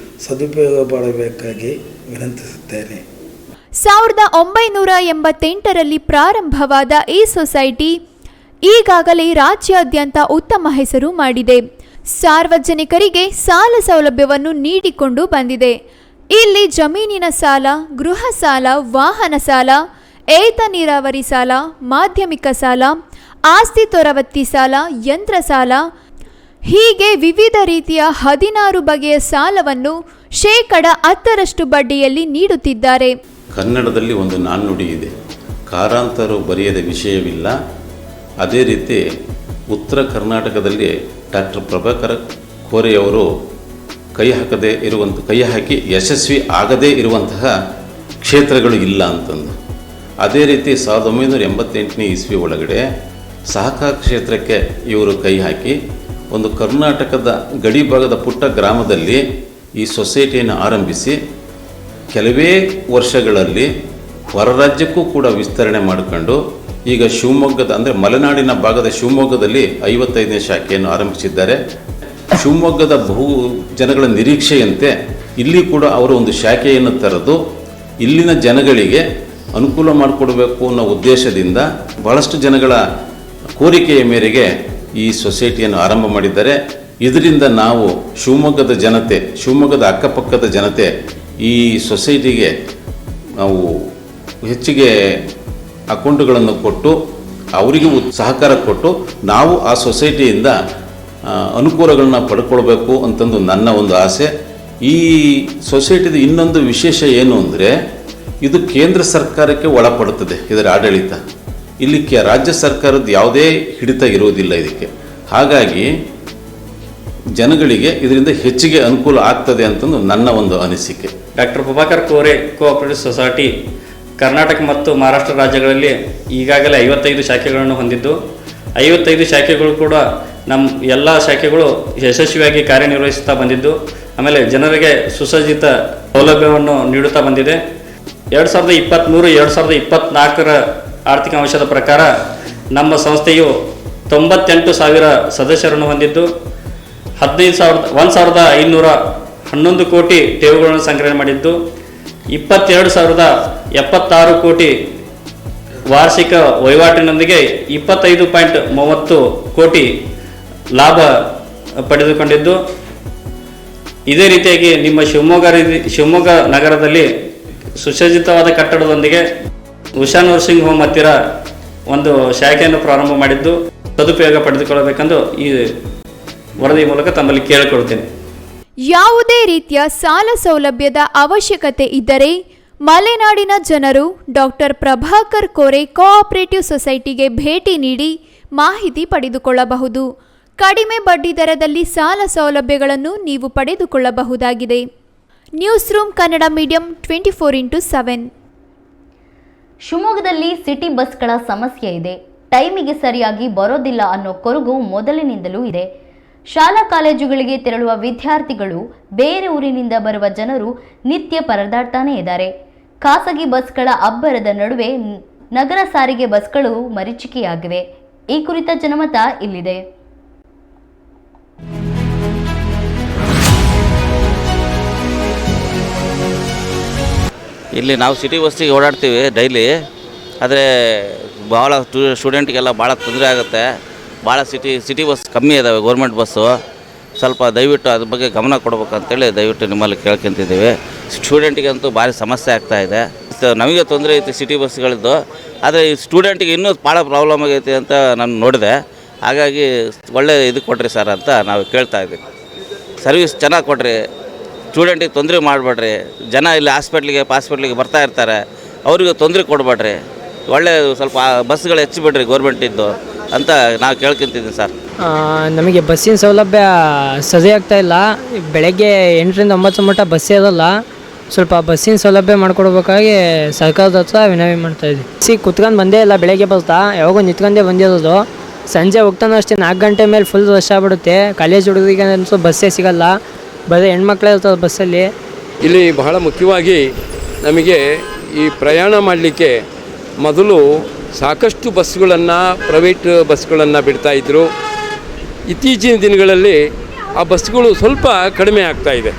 ಸದುಪಯೋಗ ಪಡಬೇಕಾಗಿ ವಿನಂತಿಸುತ್ತೇನೆ. 1988ರಲ್ಲಿ ಪ್ರಾರಂಭವಾದ ಈ ಸೊಸೈಟಿ ಈಗಾಗಲೇ ರಾಜ್ಯಾದ್ಯಂತ ಉತ್ತಮ ಹೆಸರು ಮಾಡಿದೆ. ಸಾರ್ವಜನಿಕರಿಗೆ ಸಾಲ ಸೌಲಭ್ಯವನ್ನು ನೀಡಿಕೊಂಡು ಬಂದಿದೆ. ಇಲ್ಲಿ ಜಮೀನಿನ ಸಾಲ, ಗೃಹ ಸಾಲ, ವಾಹನ ಸಾಲ, ಏತ ನೀರಾವರಿ ಸಾಲ, ಮಾಧ್ಯಮಿಕ ಸಾಲ, ಆಸ್ತಿ ತೊರವತ್ತಿ ಸಾಲ, ಯಂತ್ರ ಸಾಲ ಹೀಗೆ ವಿವಿಧ ರೀತಿಯ 16 ಬಗೆಯ ಸಾಲವನ್ನು 10% ಬಡ್ಡಿಯಲ್ಲಿ ನೀಡುತ್ತಿದ್ದಾರೆ. ಕನ್ನಡದಲ್ಲಿ ಒಂದು ನಾಣ್ಣುಡಿ ಇದೆ, ಕಾರಂತರು ಬರೆಯದ ವಿಷಯವಿಲ್ಲ. ಅದೇ ರೀತಿ ಉತ್ತರ ಕರ್ನಾಟಕದಲ್ಲಿ ಡಾಕ್ಟರ್ ಪ್ರಭಾಕರ್ ಕೋರೆಯವರು ಕೈ ಹಾಕಿ ಯಶಸ್ವಿ ಆಗದೇ ಇರುವಂತಹ ಕ್ಷೇತ್ರಗಳು ಇಲ್ಲ ಅಂತಂದು. ಅದೇ ರೀತಿ 1988ನೇ ಇಸ್ವಿ ಒಳಗಡೆ ಸಹಕಾರ ಕ್ಷೇತ್ರಕ್ಕೆ ಇವರು ಕೈ ಹಾಕಿ ಒಂದು ಕರ್ನಾಟಕದ ಗಡಿ ಭಾಗದ ಪುಟ್ಟ ಗ್ರಾಮದಲ್ಲಿ ಈ ಸೊಸೈಟಿಯನ್ನು ಆರಂಭಿಸಿ ಕೆಲವೇ ವರ್ಷಗಳಲ್ಲಿ ಹೊರ ರಾಜ್ಯಕ್ಕೂ ಕೂಡ ವಿಸ್ತರಣೆ ಮಾಡಿಕೊಂಡು ಈಗ ಶಿವಮೊಗ್ಗದ ಅಂದರೆ ಮಲೆನಾಡಿನ ಭಾಗದ ಶಿವಮೊಗ್ಗದಲ್ಲಿ 55ನೇ ಶಾಖೆಯನ್ನು ಆರಂಭಿಸಿದ್ದಾರೆ. ಶಿವಮೊಗ್ಗದ ಬಹು ಜನಗಳ ನಿರೀಕ್ಷೆಯಂತೆ ಇಲ್ಲಿ ಕೂಡ ಅವರು ಒಂದು ಶಾಖೆಯನ್ನು ತೆರೆದು ಇಲ್ಲಿನ ಜನಗಳಿಗೆ ಅನುಕೂಲ ಮಾಡಿಕೊಡಬೇಕು ಅನ್ನೋ ಉದ್ದೇಶದಿಂದ ಬಹಳಷ್ಟು ಜನಗಳ ಕೋರಿಕೆಯ ಮೇರೆಗೆ ಈ ಸೊಸೈಟಿಯನ್ನು ಆರಂಭ ಮಾಡಿದ್ದಾರೆ. ಇದರಿಂದ ನಾವು ಶಿವಮೊಗ್ಗದ ಜನತೆ, ಶಿವಮೊಗ್ಗದ ಅಕ್ಕಪಕ್ಕದ ಜನತೆ ಈ ಸೊಸೈಟಿಗೆ ನಾವು ಹೆಚ್ಚಿಗೆ ಅಕೌಂಟ್ಗಳನ್ನು ಕೊಟ್ಟು ಅವರಿಗೆ ಸಹಕಾರ ಕೊಟ್ಟು ನಾವು ಆ ಸೊಸೈಟಿಯಿಂದ ಅನುಕೂಲಗಳನ್ನ ಪಡ್ಕೊಳ್ಬೇಕು ಅಂತಂದು ನನ್ನ ಒಂದು ಆಸೆ. ಈ ಸೊಸೈಟಿದ ಇನ್ನೊಂದು ವಿಶೇಷ ಏನು ಅಂದರೆ ಇದು ಕೇಂದ್ರ ಸರ್ಕಾರಕ್ಕೆ ಒಳಪಡುತ್ತದೆ ಇದರ ಆಡಳಿತ. ಇಲ್ಲಿ ರಾಜ್ಯ ಸರ್ಕಾರದ ಯಾವುದೇ ಹಿಡಿತ ಇರುವುದಿಲ್ಲ ಇದಕ್ಕೆ. ಹಾಗಾಗಿ ಜನಗಳಿಗೆ ಇದರಿಂದ ಹೆಚ್ಚಿಗೆ ಅನುಕೂಲ ಆಗ್ತದೆ ಅಂತಂದು ನನ್ನ ಒಂದು ಅನಿಸಿಕೆ. Doctor Prabhakar Kore cooperative society Karnataka ಮತ್ತು ಮಹಾರಾಷ್ಟ್ರ ರಾಜ್ಯಗಳಲ್ಲಿ ಈಗಾಗಲೇ 55 ಶಾಖೆಗಳನ್ನು ಹೊಂದಿದ್ದು 55 ಶಾಖೆಗಳು ಕೂಡ ನಮ್ಮ ಎಲ್ಲ ಶಾಖೆಗಳು ಯಶಸ್ವಿಯಾಗಿ ಕಾರ್ಯನಿರ್ವಹಿಸುತ್ತಾ ಬಂದಿದ್ದು, ಆಮೇಲೆ ಜನರಿಗೆ ಸುಸಜ್ಜಿತ ಸೌಲಭ್ಯವನ್ನು ನೀಡುತ್ತಾ ಬಂದಿದೆ. 2023-2024ರ ಆರ್ಥಿಕ ವರ್ಷದ ಪ್ರಕಾರ ನಮ್ಮ ಸಂಸ್ಥೆಯು 98,000 ಸದಸ್ಯರನ್ನು ಹೊಂದಿದ್ದು 1,511 ಕೋಟಿ ಠೇವುಗಳನ್ನು ಸಂಗ್ರಹಣೆ ಮಾಡಿದ್ದು 22,076 ಕೋಟಿ ವಾರ್ಷಿಕ ವಹಿವಾಟಿನೊಂದಿಗೆ 25.30 ಕೋಟಿ ಲಾಭ ಪಡೆದುಕೊಂಡಿದ್ದು, ಇದೇ ರೀತಿಯಾಗಿ ನಿಮ್ಮ ಶಿವಮೊಗ್ಗ ನಗರದಲ್ಲಿ ಸುಸಜ್ಜಿತವಾದ ಕಟ್ಟಡದೊಂದಿಗೆ ಉಷಾ ನರ್ಸಿಂಗ್ ಹೋಮ್ ಹತ್ತಿರ ಒಂದು ಶಾಖೆಯನ್ನು ಪ್ರಾರಂಭ ಮಾಡಿದ್ದು ಸದುಪಯೋಗ ಪಡೆದುಕೊಳ್ಳಬೇಕೆಂದು ಈ ವರದಿ ಮೂಲಕ ತಮ್ಮಲ್ಲಿ ಕೇಳಿಕೊಳ್ಳುತ್ತೇನೆ. ಯಾವುದೇ ರೀತಿಯ ಸಾಲ ಸೌಲಭ್ಯದ ಅವಶ್ಯಕತೆ ಇದ್ದರೆ ಮಲೆನಾಡಿನ ಜನರು ಡಾಕ್ಟರ್ ಪ್ರಭಾಕರ್ ಕೋರೆ ಕೋಆಪರೇಟಿವ್ ಸೊಸೈಟಿಗೆ ಭೇಟಿ ನೀಡಿ ಮಾಹಿತಿ ಪಡೆದುಕೊಳ್ಳಬಹುದು. ಕಡಿಮೆ ಬಡ್ಡಿ ದರದಲ್ಲಿ ಸಾಲ ಸೌಲಭ್ಯಗಳನ್ನು ನೀವು ಪಡೆದುಕೊಳ್ಳಬಹುದಾಗಿದೆ. News room Kannada medium 24x7. ಶಿವಮೊಗ್ಗದಲ್ಲಿ ಸಿಟಿ ಬಸ್ಗಳ ಸಮಸ್ಯೆ ಇದೆ. ಟೈಮಿಗೆ ಸರಿಯಾಗಿ ಬರೋದಿಲ್ಲ ಅನ್ನೋ ಕೊರಗು ಮೊದಲಿನಿಂದಲೂ ಇದೆ. ಶಾಲಾ ಕಾಲೇಜುಗಳಿಗೆ ತೆರಳುವ ವಿದ್ಯಾರ್ಥಿಗಳು, ಬೇರೆ ಊರಿನಿಂದ ಬರುವ ಜನರು ನಿತ್ಯ ಪರದಾಡ್ತಾನೇ ಇದ್ದಾರೆ. ಖಾಸಗಿ ಬಸ್ಗಳ ಅಬ್ಬರದ ನಡುವೆ ನಗರ ಸಾರಿಗೆ ಬಸ್ಗಳು ಮರೀಚಿಕೆಯಾಗಿವೆ. ಈ ಕುರಿತ ಜನಮತ ಇಲ್ಲಿದೆ. ಇಲ್ಲಿ ನಾವು ಸಿಟಿ ಬಸ್ಸಿಗೆ ಓಡಾಡ್ತೀವಿ ಡೈಲಿ. ಆದರೆ ಭಾಳ ಸ್ಟೂಡೆಂಟ್ಗೆಲ್ಲ ಭಾಳ ತೊಂದರೆ ಆಗುತ್ತೆ. ಭಾಳ ಸಿಟಿ ಬಸ್ ಕಮ್ಮಿ ಇದ್ದಾವೆ, ಗೌರ್ಮೆಂಟ್ ಬಸ್ಸು. ಸ್ವಲ್ಪ ದಯವಿಟ್ಟು ಅದ್ರ ಬಗ್ಗೆ ಗಮನ ಕೊಡ್ಬೇಕಂತೇಳಿ ದಯವಿಟ್ಟು ನಿಮ್ಮಲ್ಲಿ ಕೇಳ್ಕೊತಿದ್ದೀವಿ. ಸ್ಟೂಡೆಂಟಿಗಂತೂ ಭಾರಿ ಸಮಸ್ಯೆ ಆಗ್ತಾಯಿದೆ. ನಮಗೆ ತೊಂದರೆ ಐತಿ ಸಿಟಿ ಬಸ್ಗಳಿದ್ದು. ಆದರೆ ಈ ಸ್ಟೂಡೆಂಟಿಗೆ ಇನ್ನೂ ಭಾಳ ಪ್ರಾಬ್ಲಮ್ ಆಗೈತಿ ಅಂತ ನಾನು ನೋಡಿದೆ. ಹಾಗಾಗಿ ಒಳ್ಳೆ ಇದು ಕೊಡ್ರಿ ಸರ್ ಅಂತ ನಾವು ಕೇಳ್ತಾ ಇದ್ದೀವಿ. ಸರ್ವಿಸ್ ಚೆನ್ನಾಗಿ ಕೊಡ್ರಿ, ಸ್ಟೂಡೆಂಟಿಗೆ ತೊಂದರೆ ಮಾಡಬೇಡ್ರಿ. ಜನ ಇಲ್ಲಿ ಹಾಸ್ಪಿಟ್ಲಿಗೆ ಬರ್ತಾ ಇರ್ತಾರೆ, ಅವರಿಗೆ ತೊಂದರೆ ಕೊಡಬೇಡ್ರಿ. ಒಳ್ಳೆ ಸ್ವಲ್ಪ ಬಸ್ಗಳು ಹೆಚ್ಚಿಬಿಡ್ರಿ ಗೌರ್ಮೆಂಟಿದ್ದು ಅಂತ ನಾವು ಕೇಳ್ಕೊಂತಿದ್ದೀವಿ ಸರ್. ನಮಗೆ ಬಸ್ಸಿನ ಸೌಲಭ್ಯ ಸರಿ ಆಗ್ತಾ ಇಲ್ಲ. ಬೆಳಗ್ಗೆ 8ರಿಂದ 9 ಮಟ್ಟ ಬಸ್ಸೇ ಇರೋಲ್ಲ. ಸ್ವಲ್ಪ ಬಸ್ಸಿನ ಸೌಲಭ್ಯ ಮಾಡಿಕೊಡ್ಬೇಕಾಗಿ ಸರ್ಕಾರದ ಹತ್ರ ವಿನವಿ ಮಾಡ್ತಾಯಿದ್ವಿ. ಕುತ್ಕೊಂಡು ಬಂದೇ ಇಲ್ಲ, ಬೆಳಗ್ಗೆ ಬರ್ತಾ ಯಾವಾಗೂ ನಿಂತ್ಕೊಂಡೇ ಬಂದಿರೋದು. ಸಂಜೆ ಹೋಗ್ತಾನೋ ಅಷ್ಟೇ 4 ಗಂಟೆ ಮೇಲೆ ಫುಲ್ ರಶ್ ಆಗ್ಬಿಡುತ್ತೆ. ಕಾಲೇಜ್ ಹುಡುಗರಿಗೆ ಅಂತೂ ಬಸ್ಸೇ ಸಿಗಲ್ಲ, ಬರೀ ಹೆಣ್ಮಕ್ಳೇ ಇರ್ತಾರೆ ಬಸ್ಸಲ್ಲಿ. ಇಲ್ಲಿ ಬಹಳ ಮುಖ್ಯವಾಗಿ ನಮಗೆ ಈ ಪ್ರಯಾಣ ಮಾಡಲಿಕ್ಕೆ ಮೊದಲು ಸಾಕಷ್ಟು ಬಸ್ಸುಗಳನ್ನು, ಪ್ರೈವೇಟ್ ಬಸ್ಸುಗಳನ್ನು ಬಿಡ್ತಾಯಿದ್ರು. ಇತ್ತೀಚಿನ ದಿನಗಳಲ್ಲಿ ಆ ಬಸ್ಸುಗಳು ಸ್ವಲ್ಪ ಕಡಿಮೆ ಆಗ್ತಾಯಿದೆ.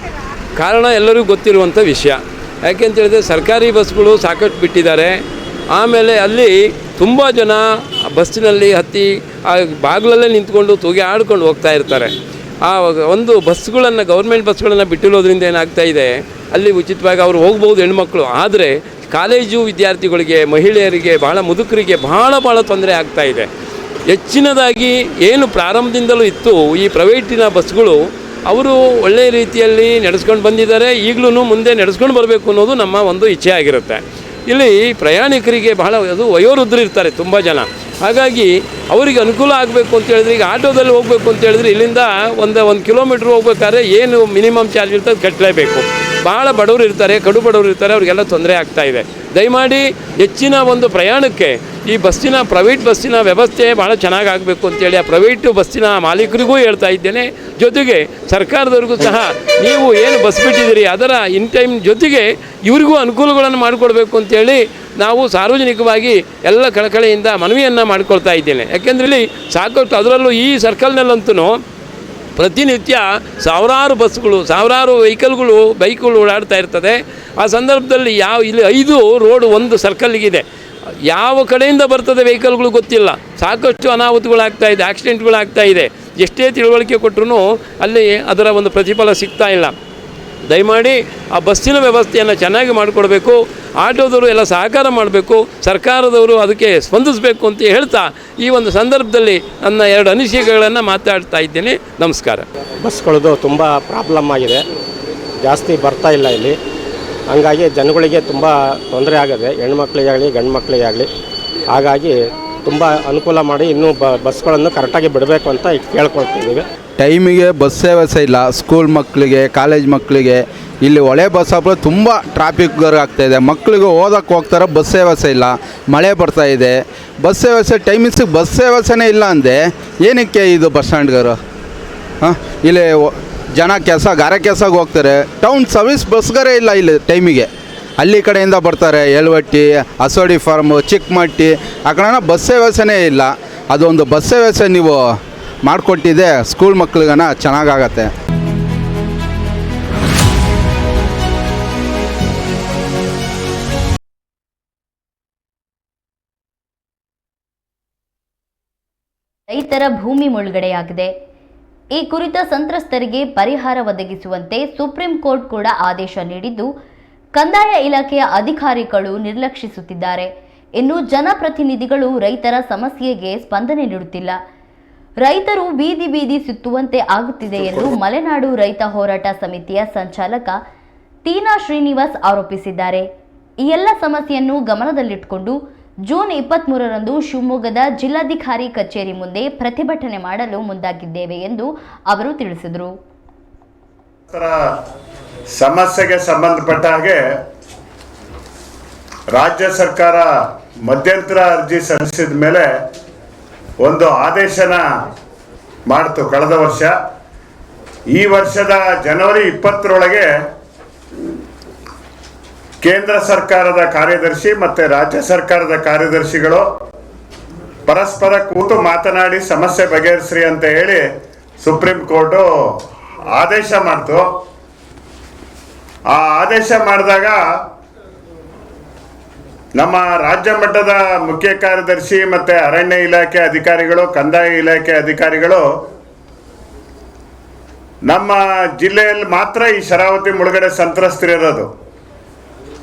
ಕಾರಣ ಎಲ್ಲರಿಗೂ ಗೊತ್ತಿರುವಂಥ ವಿಷಯ. ಯಾಕೆಂತೇಳಿದ್ರೆ ಸರ್ಕಾರಿ ಬಸ್ಸುಗಳು ಸಾಕಷ್ಟು ಬಿಟ್ಟಿದ್ದಾರೆ. ಆಮೇಲೆ ಅಲ್ಲಿ ತುಂಬ ಜನ ಬಸ್ಸಿನಲ್ಲಿ ಹತ್ತಿ ಆ ಬಾಗಿಲಲ್ಲೇ ನಿಂತ್ಕೊಂಡು ತೂಗಿ ಆಡ್ಕೊಂಡು ಹೋಗ್ತಾ ಇರ್ತಾರೆ. ಆ ಒಂದು ಬಸ್ಸುಗಳನ್ನು, ಗೌರ್ಮೆಂಟ್ ಬಸ್ಸುಗಳನ್ನು ಬಿಟ್ಟಿರೋದ್ರಿಂದ ಏನಾಗ್ತಾ ಇದೆ, ಅಲ್ಲಿ ಉಚಿತವಾಗಿ ಅವರು ಹೋಗ್ಬೋದು ಹೆಣ್ಮಕ್ಳು. ಆದರೆ ಕಾಲೇಜು ವಿದ್ಯಾರ್ಥಿಗಳಿಗೆ, ಮಹಿಳೆಯರಿಗೆ, ಬಹಳ ಮುದುಕರಿಗೆ ಭಾಳ ತೊಂದರೆ ಆಗ್ತಾಯಿದೆ. ಹೆಚ್ಚಿನದಾಗಿ ಏನು ಪ್ರಾರಂಭದಿಂದಲೂ ಇತ್ತು ಈ ಪ್ರೈವೇಟಿನ ಬಸ್ಸುಗಳು, ಅವರು ಒಳ್ಳೆಯ ರೀತಿಯಲ್ಲಿ ನಡೆಸ್ಕೊಂಡು ಬಂದಿದ್ದಾರೆ. ಈಗಲೂ ಮುಂದೆ ನಡೆಸ್ಕೊಂಡು ಬರಬೇಕು ಅನ್ನೋದು ನಮ್ಮ ಒಂದು ಇಚ್ಛೆ ಆಗಿರುತ್ತೆ. ಇಲ್ಲಿ ಪ್ರಯಾಣಿಕರಿಗೆ ಬಹಳ ಅದು ವಯೋವೃದ್ಧರು ಇರ್ತಾರೆ ತುಂಬ ಜನ. ಹಾಗಾಗಿ ಅವರಿಗೆ ಅನುಕೂಲ ಆಗಬೇಕು ಅಂತ ಹೇಳಿದ್ರೆ, ಈಗ ಆಟೋದಲ್ಲಿ ಹೋಗಬೇಕು ಅಂತ ಹೇಳಿದ್ರೆ ಇಲ್ಲಿಂದ ಒಂದು ಕಿಲೋಮೀಟ್ರ್ ಹೋಗ್ಬೇಕಾದ್ರೆ ಏನು ಮಿನಿಮಮ್ ಚಾರ್ಜ್ ಇರ್ತದೆ ಕಟ್ಟಲೇಬೇಕು. ಭಾಳ ಬಡವರು ಇರ್ತಾರೆ, ಕಡು ಬಡವರು ಇರ್ತಾರೆ, ಅವರಿಗೆಲ್ಲ ತೊಂದರೆ ಆಗ್ತಾಯಿದೆ. ದಯಮಾಡಿ ಹೆಚ್ಚಿನ ಒಂದು ಪ್ರಯಾಣಕ್ಕೆ ಈ ಬಸ್ಸಿನ, ಪ್ರೈವೇಟ್ ಬಸ್ಸಿನ ವ್ಯವಸ್ಥೆ ಭಾಳ ಚೆನ್ನಾಗಿ ಆಗಬೇಕು ಅಂತೇಳಿ ಆ ಪ್ರೈವೇಟು ಬಸ್ಸಿನ ಮಾಲೀಕರಿಗೂ ಹೇಳ್ತಾ ಇದ್ದೇನೆ. ಜೊತೆಗೆ ಸರ್ಕಾರದವ್ರಿಗೂ ಸಹ ನೀವು ಏನು ಬಸ್ ಬಿಟ್ಟಿದ್ದೀರಿ ಅದರ ಇನ್ ಟೈಮ್ ಜೊತೆಗೆ ಇವರಿಗೂ ಅನುಕೂಲಗಳನ್ನು ಮಾಡಿಕೊಡ್ಬೇಕು ಅಂತೇಳಿ ನಾವು ಸಾರ್ವಜನಿಕವಾಗಿ ಎಲ್ಲ ಕಳಕಳಿಯಿಂದ ಮನವಿಯನ್ನು ಮಾಡಿಕೊಳ್ತಾ ಇದ್ದೇನೆ. ಯಾಕೆಂದರೆ ಇಲ್ಲಿ ಸಾಕಷ್ಟು, ಅದರಲ್ಲೂ ಈ ಸರ್ಕಲ್ನಲ್ಲಂತೂ ಪ್ರತಿನಿತ್ಯ ಸಾವಿರಾರು ಬಸ್ಸುಗಳು, ಸಾವಿರಾರು ಬೈಕ್ಗಳು ಓಡಾಡ್ತಾ ಇರ್ತದೆ. ಆ ಸಂದರ್ಭದಲ್ಲಿ ಇಲ್ಲಿ 5 ರೋಡ್ ಒಂದು ಸರ್ಕಲ್ಗಿದೆ. ಯಾವ ಕಡೆಯಿಂದ ಬರ್ತದೆ ವೆಹಿಕಲ್ಗಳು ಗೊತ್ತಿಲ್ಲ. ಸಾಕಷ್ಟು ಅನಾಹುತಗಳಾಗ್ತಾ ಇದೆ, ಆಕ್ಸಿಡೆಂಟ್ಗಳಾಗ್ತಾ ಇದೆ. ಎಷ್ಟೇ ತಿಳುವಳಿಕೆ ಕೊಟ್ಟರೂ ಅಲ್ಲಿ ಅದರ ಒಂದು ಪ್ರತಿಫಲ ಸಿಗ್ತಾ ಇಲ್ಲ. ದಯಮಾಡಿ ಆ ಬಸ್ಸಿನ ವ್ಯವಸ್ಥೆಯನ್ನು ಚೆನ್ನಾಗಿ ಮಾಡಿಕೊಡ್ಬೇಕು. ಆಟೋದವರು ಎಲ್ಲ ಸಹಕಾರ ಮಾಡಬೇಕು, ಸರ್ಕಾರದವರು ಅದಕ್ಕೆ ಸ್ಪಂದಿಸಬೇಕು ಅಂತ ಹೇಳ್ತಾ ಈ ಒಂದು ಸಂದರ್ಭದಲ್ಲಿ ನನ್ನ 2 ಅನಿಸಿಕೆಗಳನ್ನು ಮಾತಾಡ್ತಾ ಇದ್ದೇನೆ. ನಮಸ್ಕಾರ. ಬಸ್ಗಳದ್ದು ತುಂಬ ಪ್ರಾಬ್ಲಮ್ ಆಗಿದೆ, ಜಾಸ್ತಿ ಬರ್ತಾ ಇಲ್ಲ ಇಲ್ಲಿ. ಹಂಗಾಗಿ ಜನಗಳಿಗೆ ತುಂಬ ತೊಂದರೆ ಆಗಿದೆ, ಹೆಣ್ಮಕ್ಳಿಗಾಗಲಿ ಗಂಡು ಮಕ್ಕಳಿಗಾಗಲಿ. ಹಾಗಾಗಿ ತುಂಬ ಅನುಕೂಲ ಮಾಡಿ ಇನ್ನೂ ಬಸ್ಗಳನ್ನು ಕರೆಕ್ಟಾಗಿ ಬಿಡಬೇಕು ಅಂತ ಕೇಳ್ಕೊಳ್ತಿದ್ದೀವಿ. ಟೈಮಿಗೆ ಬಸ್ ವ್ಯವಸ್ಥೆ ಇಲ್ಲ. ಸ್ಕೂಲ್ ಮಕ್ಕಳಿಗೆ, ಕಾಲೇಜ್ ಮಕ್ಕಳಿಗೆ ಇಲ್ಲಿ ಒಳ್ಳೆ ಬಸ್ ಹಾಕೋದು ತುಂಬ ಟ್ರಾಫಿಕ್ ಆಗ್ತಾಯಿದೆ. ಮಕ್ಕಳಿಗೆ ಓದೋಕ್ಕೆ ಹೋಗ್ತಾರೆ, ಬಸ್ ವ್ಯವಸ್ಥೆ ಇಲ್ಲ. ಮಳೆ ಬರ್ತಾಯಿದೆ, ಬಸ್ ವ್ಯವಸ್ಥೆ ಟೈಮಿಂಗ್ಸಿಗೆ ಬಸ್ ವ್ಯವಸ್ಥೆನೇ ಇಲ್ಲ ಅಂದರೆ ಏನಕ್ಕೆ ಇದು ಬಸ್ ಸ್ಟ್ಯಾಂಡ್ಗಾರು? ಇಲ್ಲಿ ಜನ ಗಾರೆ ಕೆಲಸಕ್ಕೆ ಹೋಗ್ತಾರೆ. ಟೌನ್ ಸರ್ವಿಸ್ ಬಸ್ಗಾರೇ ಇಲ್ಲ ಇಲ್ಲಿ ಟೈಮಿಗೆ. ಹಳ್ಳಿ ಕಡೆಯಿಂದ ಬರ್ತಾರೆ, ಯಲವಟ್ಟಿ, ಹಸೋಡಿ ಫಾರ್ಮು, ಚಿಕ್ಕಮಟ್ಟಿ, ಆ ಕಡೆ ಬಸ್ ವ್ಯವಸ್ಥೆನೇ ಇಲ್ಲ. ಅದೊಂದು ಬಸ್ ವ್ಯವಸ್ಥೆ ನೀವು ಮಾಡಿಕೊಟ್ಟಿದ್ದೆ ಸ್ಕೂಲ್ ಮಕ್ಳಿಗನ ಚೆನ್ನಾಗಾಗತ್ತೆ. ರೈತರ ಭೂಮಿ ಮುಳುಗಡೆಯಾಗಿದೆ. ಈ ಕುರಿತ ಸಂತ್ರಸ್ತರಿಗೆ ಪರಿಹಾರ ಒದಗಿಸುವಂತೆ ಸುಪ್ರೀಂ ಕೋರ್ಟ್ ಕೂಡ ಆದೇಶ ನೀಡಿದ್ದು, ಕಂದಾಯ ಇಲಾಖೆಯ ಅಧಿಕಾರಿಗಳು ನಿರ್ಲಕ್ಷಿಸುತ್ತಿದ್ದಾರೆ. ಇನ್ನು ಜನಪ್ರತಿನಿಧಿಗಳು ರೈತರ ಸಮಸ್ಯೆಗೆ ಸ್ಪಂದನೆ ನೀಡುತ್ತಿಲ್ಲ. ರೈತರು ಬೀದಿ ಬೀದಿ ಸುತ್ತುವಂತೆ ಆಗುತ್ತಿದೆ ಎಂದು ಮಲೆನಾಡು ರೈತ ಹೋರಾಟ ಸಮಿತಿಯ ಸಂಚಾಲಕ ತೀನಾ ಶ್ರೀನಿವಾಸ್ ಆರೋಪಿಸಿದ್ದಾರೆ. ಈ ಎಲ್ಲ ಸಮಸ್ಯೆಯನ್ನು ಗಮನದಲ್ಲಿಟ್ಟುಕೊಂಡು ಜೂನ್ 23ರಂದು ಶಿವಮೊಗ್ಗದ ಜಿಲ್ಲಾಧಿಕಾರಿ ಕಚೇರಿ ಮುಂದೆ ಪ್ರತಿಭಟನೆ ಮಾಡಲು ಮುಂದಾಗಿದ್ದೇವೆ ಎಂದು ಅವರು ತಿಳಿಸಿದರು. ಸಮಸ್ಯೆಗೆ ಸಂಬಂಧಪಟ್ಟ ಹಾಗೆ ರಾಜ್ಯ ಸರ್ಕಾರ ಮಧ್ಯಂತರ ಅರ್ಜಿ ಸಲ್ಲಿಸಿದ ಮೇಲೆ ಒಂದು ಆದೇಶನ ಮಾಡಿತು ಕಳೆದ ವರ್ಷ. ಈ ವರ್ಷದ ಜನವರಿ 20ರೊಳಗೆ ಕೇಂದ್ರ ಸರ್ಕಾರದ ಕಾರ್ಯದರ್ಶಿ ಮತ್ತು ರಾಜ್ಯ ಸರ್ಕಾರದ ಕಾರ್ಯದರ್ಶಿಗಳು ಪರಸ್ಪರ ಕೂತು ಮಾತನಾಡಿ ಸಮಸ್ಯೆ ಬಗೆಹರಿಸ್ರಿ ಅಂತ ಹೇಳಿ ಸುಪ್ರೀಂ ಕೋರ್ಟು ಆದೇಶ ಮಾಡ್ತು. ಆ ಆದೇಶ ಮಾಡಿದಾಗ ನಮ್ಮ ರಾಜ್ಯ ಮಟ್ಟದ ಮುಖ್ಯ ಕಾರ್ಯದರ್ಶಿ ಮತ್ತು ಅರಣ್ಯ ಇಲಾಖೆ ಅಧಿಕಾರಿಗಳು, ಕಂದಾಯ ಇಲಾಖೆ ಅಧಿಕಾರಿಗಳು ನಮ್ಮ ಜಿಲ್ಲೆಯಲ್ಲಿ ಮಾತ್ರ ಈ ಶರಾವತಿ ಮುಳುಗಡೆ ಸಂತ್ರಸ್ತರಿರೋದು.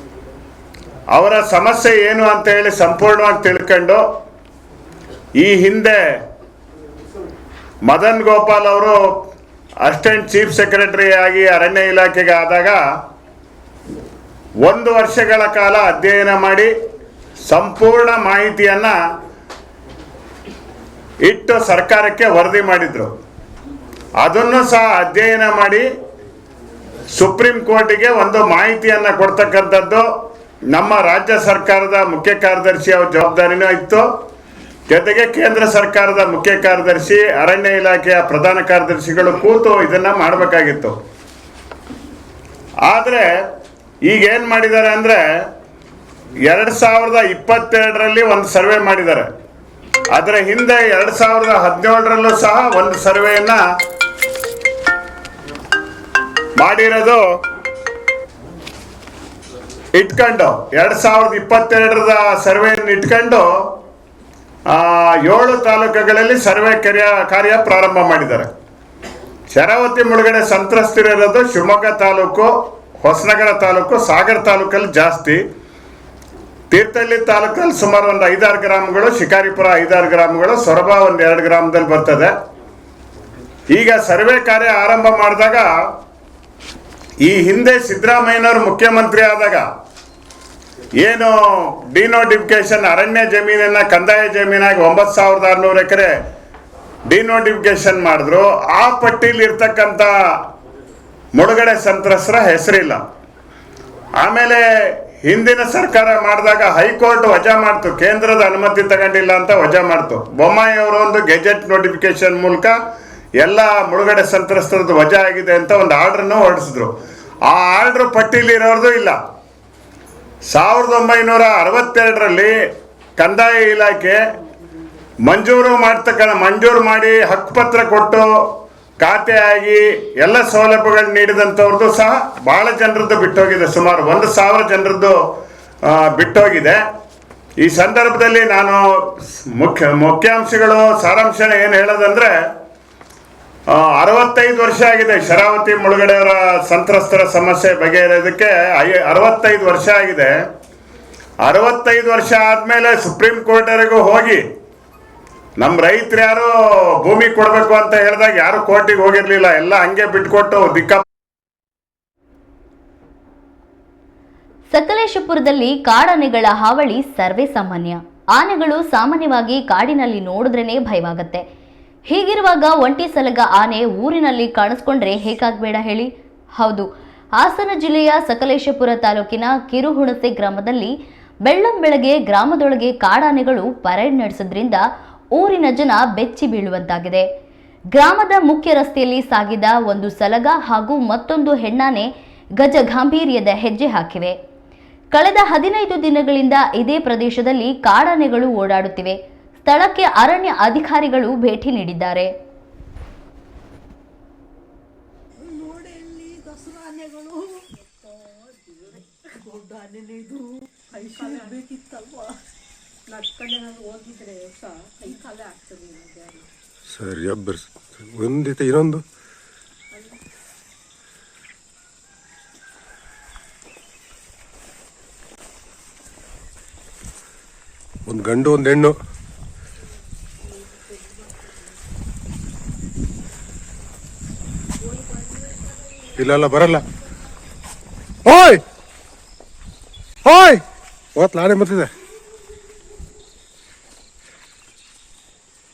ಅವರ ಸಮಸ್ಯೆ ಏನು ಅಂತ ಹೇಳಿ ಸಂಪೂರ್ಣವಾಗಿ ತಿಳ್ಕೊಂಡು, ಈ ಹಿಂದೆ ಮದನ್ ಗೋಪಾಲ್ ಅವರು ಅಸಿಸ್ಟೆಂಟ್ ಚೀಫ್ ಸೆಕ್ರೆಟರಿ ಆಗಿ ಅರಣ್ಯ ಇಲಾಖೆಗೆ ಆದಾಗ 1 ವರ್ಷಗಳ ಕಾಲ ಅಧ್ಯಯನ ಮಾಡಿ ಸಂಪೂರ್ಣ ಮಾಹಿತಿಯನ್ನ ಇಟ್ಟು ಸರ್ಕಾರಕ್ಕೆ ವರದಿ ಮಾಡಿದ್ರು. ಅದನ್ನು ಸಹ ಅಧ್ಯಯನ ಮಾಡಿ ಸುಪ್ರೀಂ ಕೋರ್ಟಿಗೆ ಒಂದು ಮಾಹಿತಿಯನ್ನ ಕೊಡ್ತಕ್ಕಂಥದ್ದು ನಮ್ಮ ರಾಜ್ಯ ಸರ್ಕಾರದ ಮುಖ್ಯ ಕಾರ್ಯದರ್ಶಿ ಅವ್ರ ಜವಾಬ್ದಾರಿನೂ ಇತ್ತು. ಜೊತೆಗೆ ಕೇಂದ್ರ ಸರ್ಕಾರದ ಮುಖ್ಯ ಕಾರ್ಯದರ್ಶಿ, ಅರಣ್ಯ ಇಲಾಖೆಯ ಪ್ರಧಾನ ಕಾರ್ಯದರ್ಶಿಗಳು ಕೂತು ಇದನ್ನ ಮಾಡಬೇಕಾಗಿತ್ತು. ಆದರೆ ಈಗ ಏನು ಮಾಡಿದ್ದಾರೆ ಅಂದರೆ 2022ರಲ್ಲಿ ಒಂದು ಸರ್ವೆ ಮಾಡಿದ್ದಾರೆ. ಅದರ ಹಿಂದೆ 2017ರಲ್ಲೂ ಸಹ ಒಂದು ಸರ್ವೆಯನ್ನ ಮಾಡಿರೋದು ಇಟ್ಕೊಂಡು 2022ರ ಸರ್ವೆಯನ್ನು ಇಟ್ಕೊಂಡು 7 ತಾಲೂಕುಗಳಲ್ಲಿ ಸರ್ವೆ ಕಾರ್ಯ ಪ್ರಾರಂಭ ಮಾಡಿದ್ದಾರೆ. ಶರಾವತಿ ಮುಳುಗಡೆ ಸಂತ್ರಸ್ತರಿರೋದು ಶಿವಮೊಗ್ಗ ತಾಲೂಕು, ಹೊಸನಗರ ತಾಲೂಕು, ಸಾಗರ ತಾಲೂಕಲ್ಲಿ ಜಾಸ್ತಿ. ತೀರ್ಥಹಳ್ಳಿ ತಾಲೂಕಲ್ಲಿ ಸುಮಾರು ಒಂದು 5-6 ಗ್ರಾಮಗಳು, ಶಿಕಾರಿಪುರ 5-6 ಗ್ರಾಮಗಳು, ಸೊರಬ ಒಂದು 2 ಗ್ರಾಮದಲ್ಲಿ ಬರ್ತದೆ. ಈಗ ಸರ್ವೆ ಕಾರ್ಯ ಆರಂಭ ಮಾಡಿದಾಗ ಈ ಹಿಂದೆ ಸಿದ್ದರಾಮಯ್ಯನವರು ಮುಖ್ಯಮಂತ್ರಿ ಆದಾಗ ಏನು ಡಿನೋಟಿಫಿಕೇಶನ್ ಅರಣ್ಯ ಜಮೀನನ್ನ ಕಂದಾಯ ಜಮೀನಾಗಿ 9,600 ಎಕರೆ ಡಿನೋಟಿಫಿಕೇಶನ್ ಮಾಡಿದ್ರು. ಆ ಪಟ್ಟಿಲಿ ಇರ್ತಕ್ಕಂಥ ಮುಳುಗಡೆ ಸಂತ್ರಸ್ತರ ಹೆಸರಿಲ್ಲ. ಆಮೇಲೆ ಹಿಂದಿನ ಸರ್ಕಾರ ಮಾಡಿದಾಗ ಹೈಕೋರ್ಟ್ ವಜಾ ಮಾಡ್ತು, ಕೇಂದ್ರದ ಅನುಮತಿ ತಗೊಂಡಿಲ್ಲ ಅಂತ ವಜಾ ಮಾಡ್ತು. ಬೊಮ್ಮಾಯಿ ಅವರು ಒಂದು ಗೆಜೆಟ್ ನೋಟಿಫಿಕೇಶನ್ ಮೂಲಕ ಎಲ್ಲ ಮುಳುಗಡೆ ಸಂತ್ರಸ್ತರದ್ದು ವಜಾ ಆಗಿದೆ ಅಂತ ಒಂದು ಆರ್ಡ್ರನ್ನು ಹೊರಡಿಸಿದ್ರು. ಆ ಆರ್ಡ್ರ್ ಪಟ್ಟಿಲಿರೋದು ಇಲ್ಲ. 1962ರಲ್ಲಿ ಕಂದಾಯ ಇಲಾಖೆ ಮಂಜೂರು ಮಾಡಿ ಹಕ್ಕುಪತ್ರ ಕೊಟ್ಟು ಖಾತೆ ಆಗಿ ಎಲ್ಲ ಸೌಲಭ್ಯಗಳು ನೀಡಿದಂಥವ್ರದ್ದು ಸಹ ಭಾಳ ಜನರದ್ದು ಬಿಟ್ಟೋಗಿದೆ. ಸುಮಾರು 1,000 ಜನರದ್ದು ಬಿಟ್ಟೋಗಿದೆ. ಈ ಸಂದರ್ಭದಲ್ಲಿ ನಾನು ಮುಖ್ಯಾಂಶಗಳು ಸಾರಾಂಶ ಏನು ಹೇಳೋದಂದ್ರೆ 65 ವರ್ಷ ಆಗಿದೆ ಶರಾವತಿ ಮುಳುಗಡೆಯವರ ಸಂತ್ರಸ್ತರ ಸಮಸ್ಯೆ ಬಗೆಹರಿಯೋದಕ್ಕೆ. 65 ವರ್ಷ ಆಗಿದೆ. 65 ವರ್ಷ ಆದಮೇಲೆ ಸುಪ್ರೀಂ ಕೋರ್ಟ್ವರೆಗೂ ಹೋಗಿ ನಮ್ಮ ರೈತರು ಯಾರು ಭೂಮಿ ಕೊಡಬೇಕು ಅಂತ ಹೇಳಿದಾಗ ಯಾರು ಕೋರ್ಟಿಗೆ ಹೋಗಿರ್ಲಿಲ್ಲ, ಎಲ್ಲ ಹಂಗೆ ಬಿಟ್ಕೊಟ್ಟು ಸಕಲೇಶಪುರದಲ್ಲಿ ಕಾಡಾನೆಗಳ ಹಾವಳಿ ಸರ್ವೇ ಸಾಮಾನ್ಯ. ಆನೆಗಳು ಸಾಮಾನ್ಯವಾಗಿ ಕಾಡಿನಲ್ಲಿ ನೋಡಿದ್ರೇನೆ ಭಯವಾಗತ್ತೆ. ಹೀಗಿರುವಾಗ ಒಂಟಿ ಸಲಗ ಆನೆ ಊರಿನಲ್ಲಿ ಕಾಣಿಸ್ಕೊಂಡ್ರೆ ಹೇಗಾಗಬೇಡ ಹೇಳಿ? ಹೌದು, ಹಾಸನ ಜಿಲ್ಲೆಯ ಸಕಲೇಶಪುರ ತಾಲೂಕಿನ ಕಿರುಹುಣಸೆ ಗ್ರಾಮದಲ್ಲಿ ಬೆಳ್ಳಂಬೆಳಗ್ಗೆ ಗ್ರಾಮದೊಳಗೆ ಕಾಡಾನೆಗಳು ಪರೇಡ್ ನಡೆಸೋದ್ರಿಂದ ಊರಿನ ಜನ ಬೆಚ್ಚಿ ಬೀಳುವಂತಾಗಿದೆ. ಗ್ರಾಮದ ಮುಖ್ಯ ರಸ್ತೆಯಲ್ಲಿ ಸಾಗಿದ ಒಂದು ಸಲಗ ಹಾಗೂ ಮತ್ತೊಂದು ಹೆಣ್ಣಾನೆ ಗಜ ಗಾಂಭೀರ್ಯದ ಹೆಜ್ಜೆ ಹಾಕಿವೆ. ಕಳೆದ 15 ದಿನಗಳಿಂದ ಇದೇ ಪ್ರದೇಶದಲ್ಲಿ ಕಾಡಾನೆಗಳು ಓಡಾಡುತ್ತಿವೆ. ಸ್ಥಳಕ್ಕೆ ಅರಣ್ಯ ಅಧಿಕಾರಿಗಳು ಭೇಟಿ ನೀಡಿದ್ದಾರೆ. ಸರಿ ಅಬ್ಬರ್ ಒಂದಿತ ಇನ್ನೊಂದು ಒಂದು ಗಂಡು ಒಂದು ಹೆಣ್ಣು. ಇಲ್ಲ ಬರಲ್ಲ. ಓಯ್ ಓಯ್ ಓತ್ ಲಾಡೆ ಬರ್ತಿದೆ.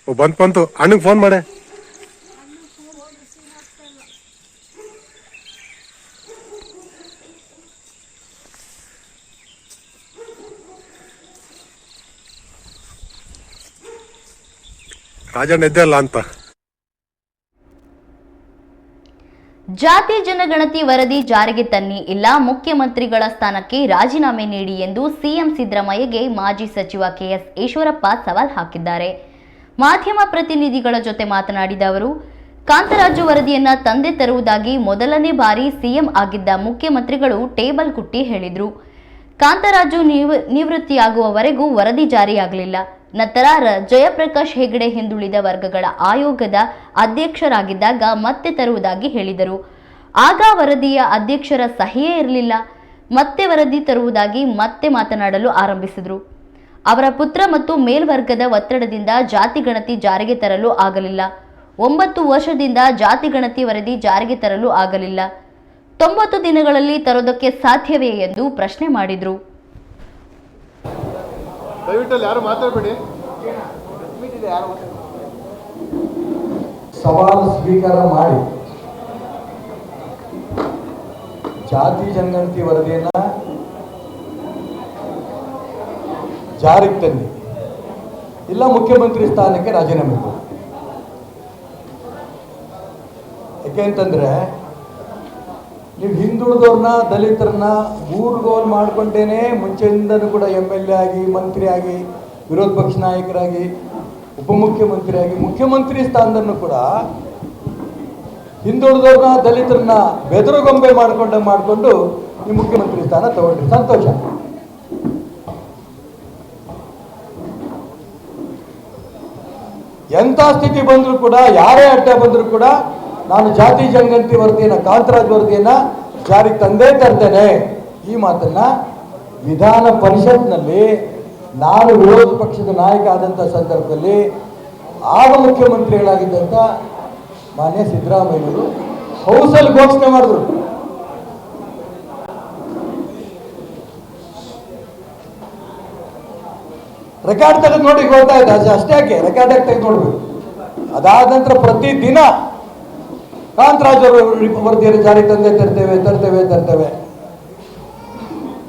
ಓ ಬಂತು ಅಣ್ಣಗೆ ಫೋನ್ ಮಾಡೆ. ರಾಜಣ್ಣ ಎದ್ದಲ್ಲ ಅಂತ. ಜಾತಿ ಜನಗಣತಿ ವರದಿ ಜಾರಿಗೆ ತನ್ನಿ, ಇಲ್ಲ ಮುಖ್ಯಮಂತ್ರಿಗಳ ಸ್ಥಾನಕ್ಕೆ ರಾಜೀನಾಮೆ ನೀಡಿ ಎಂದು ಸಿಎಂ ಸಿದ್ದರಾಮಯ್ಯಗೆ ಮಾಜಿ ಸಚಿವ ಕೆಎಸ್ ಈಶ್ವರಪ್ಪ ಸವಾಲ್ ಹಾಕಿದ್ದಾರೆ. ಮಾಧ್ಯಮ ಪ್ರತಿನಿಧಿಗಳ ಜೊತೆ ಮಾತನಾಡಿದ ಅವರು, ಕಾಂತರಾಜು ವರದಿಯನ್ನ ತಂದೆ ತರುವುದಾಗಿ ಮೊದಲನೇ ಬಾರಿ ಸಿಎಂ ಆಗಿದ್ದ ಮುಖ್ಯಮಂತ್ರಿಗಳು ಟೇಬಲ್ ಕುಟ್ಟಿ ಹೇಳಿದ್ರು. ಕಾಂತರಾಜು ನಿವೃತ್ತಿಯಾಗುವವರೆಗೂ ವರದಿ ಜಾರಿಯಾಗಲಿಲ್ಲ. ನಂತರ ಜಯಪ್ರಕಾಶ್ ಹೆಗಡೆ ಹಿಂದುಳಿದ ವರ್ಗಗಳ ಆಯೋಗದ ಅಧ್ಯಕ್ಷರಾಗಿದ್ದಾಗ ಮತ್ತೆ ತರುವುದಾಗಿ ಹೇಳಿದರು. ಆಗ ವರದಿಯ ಅಧ್ಯಕ್ಷರ ಸಹಿಯೇ ಇರಲಿಲ್ಲ. ಮತ್ತೆ ವರದಿ ತರುವುದಾಗಿ ಮತ್ತೆ ಮಾತನಾಡಲು ಆರಂಭಿಸಿದರು. ಅವರ ಪುತ್ರ ಮತ್ತು ಮೇಲ್ವರ್ಗದ ಒತ್ತಡದಿಂದ ಜಾತಿ ಗಣತಿ ಜಾರಿಗೆ ತರಲು ಆಗಲಿಲ್ಲ. 9 ವರ್ಷದಿಂದ ಜಾತಿ ಗಣತಿ ವರದಿ ಜಾರಿಗೆ ತರಲು ಆಗಲಿಲ್ಲ. 90 ದಿನಗಳಲ್ಲಿ ತರೋದಕ್ಕೆ ಸಾಧ್ಯವೇ ಎಂದು ಪ್ರಶ್ನೆ ಮಾಡಿದರು. ಯಾರು ಮಾತಾಡಬೇಡಿ. ಸವಾಲು ಸ್ವೀಕಾರ ಮಾಡಿ ಜಾತಿ ಜನಗಣತಿ ವರದಿಯನ್ನ ಜಾರಿಗೆ ತನ್ನಿ. ಇಲ್ಲ ಮುಖ್ಯಮಂತ್ರಿ ಸ್ಥಾನಕ್ಕೆ ರಾಜೀನಾಮೆ ಕೊಡಿ. ಯಾಕೆ ಅಂತಂದರೆ ನೀವು ಹಿಂದುಳಿದವ್ರನ್ನ ದಲಿತರನ್ನ ಗೋಲ್ ಮಾಡ್ಕೊಂಡೇನೆ ಮುಂಚೆಯಿಂದನೂ ಕೂಡ MLA ಆಗಿ ಮಂತ್ರಿ ಆಗಿ ವಿರೋಧ ಪಕ್ಷ ನಾಯಕರಾಗಿ ಉಪಮುಖ್ಯಮಂತ್ರಿ ಆಗಿ ಮುಖ್ಯಮಂತ್ರಿ ಸ್ಥಾನದನ್ನು ಕೂಡ ಹಿಂದುಳಿದವ್ರನ್ನ ದಲಿತರನ್ನ ಬೆದರುಗೊಂಬೆ ಮಾಡಿಕೊಂಡು ಈ ಮುಖ್ಯಮಂತ್ರಿ ಸ್ಥಾನ ತಗೊಂಡ್ರಿ, ಸಂತೋಷ. ಎಂಥ ಸ್ಥಿತಿ ಬಂದರೂ ಕೂಡ, ಯಾರೇ ಅಡ್ಡ ಬಂದರೂ ಕೂಡ ನಾನು ಜಾತಿ ಜನಗಣತಿ ವರದಿಯನ್ನು, ಕಾಂತರಾಜ್ ವರದಿಯನ್ನು ಜಾರಿಗೆ ತಂದೇ ತರ್ತೇನೆ. ಈ ಮಾತನ್ನ ವಿಧಾನ ಪರಿಷತ್ನಲ್ಲಿ ನಾನು ವಿರೋಧ ಪಕ್ಷದ ನಾಯಕ ಆದಂಥ ಸಂದರ್ಭದಲ್ಲಿ ಆಗ ಮುಖ್ಯಮಂತ್ರಿಗಳಾಗಿದ್ದಂಥ ಮಾನ್ಯ ಸಿದ್ದರಾಮಯ್ಯವರು ಹೌಸಲ್ಲಿ ಘೋಷಣೆ ಮಾಡಿದ್ರು. ರೆಕಾರ್ಡ್ ತೆಗೆದು ನೋಡಿ ಗೊತ್ತಾಯ್ತು. ಅಷ್ಟೇ ಯಾಕೆ ರೆಕಾರ್ಡ್ ಆಗಿ ತೆಗೆದು ನೋಡ್ಬೇಕು. ಅದಾದ ನಂತರ ಪ್ರತಿದಿನ ಕಾಂತರಾಜ್ ಅವರು ವರದಿಯನ್ನು ಜಾರಿ ತರ್ತೇವೆ.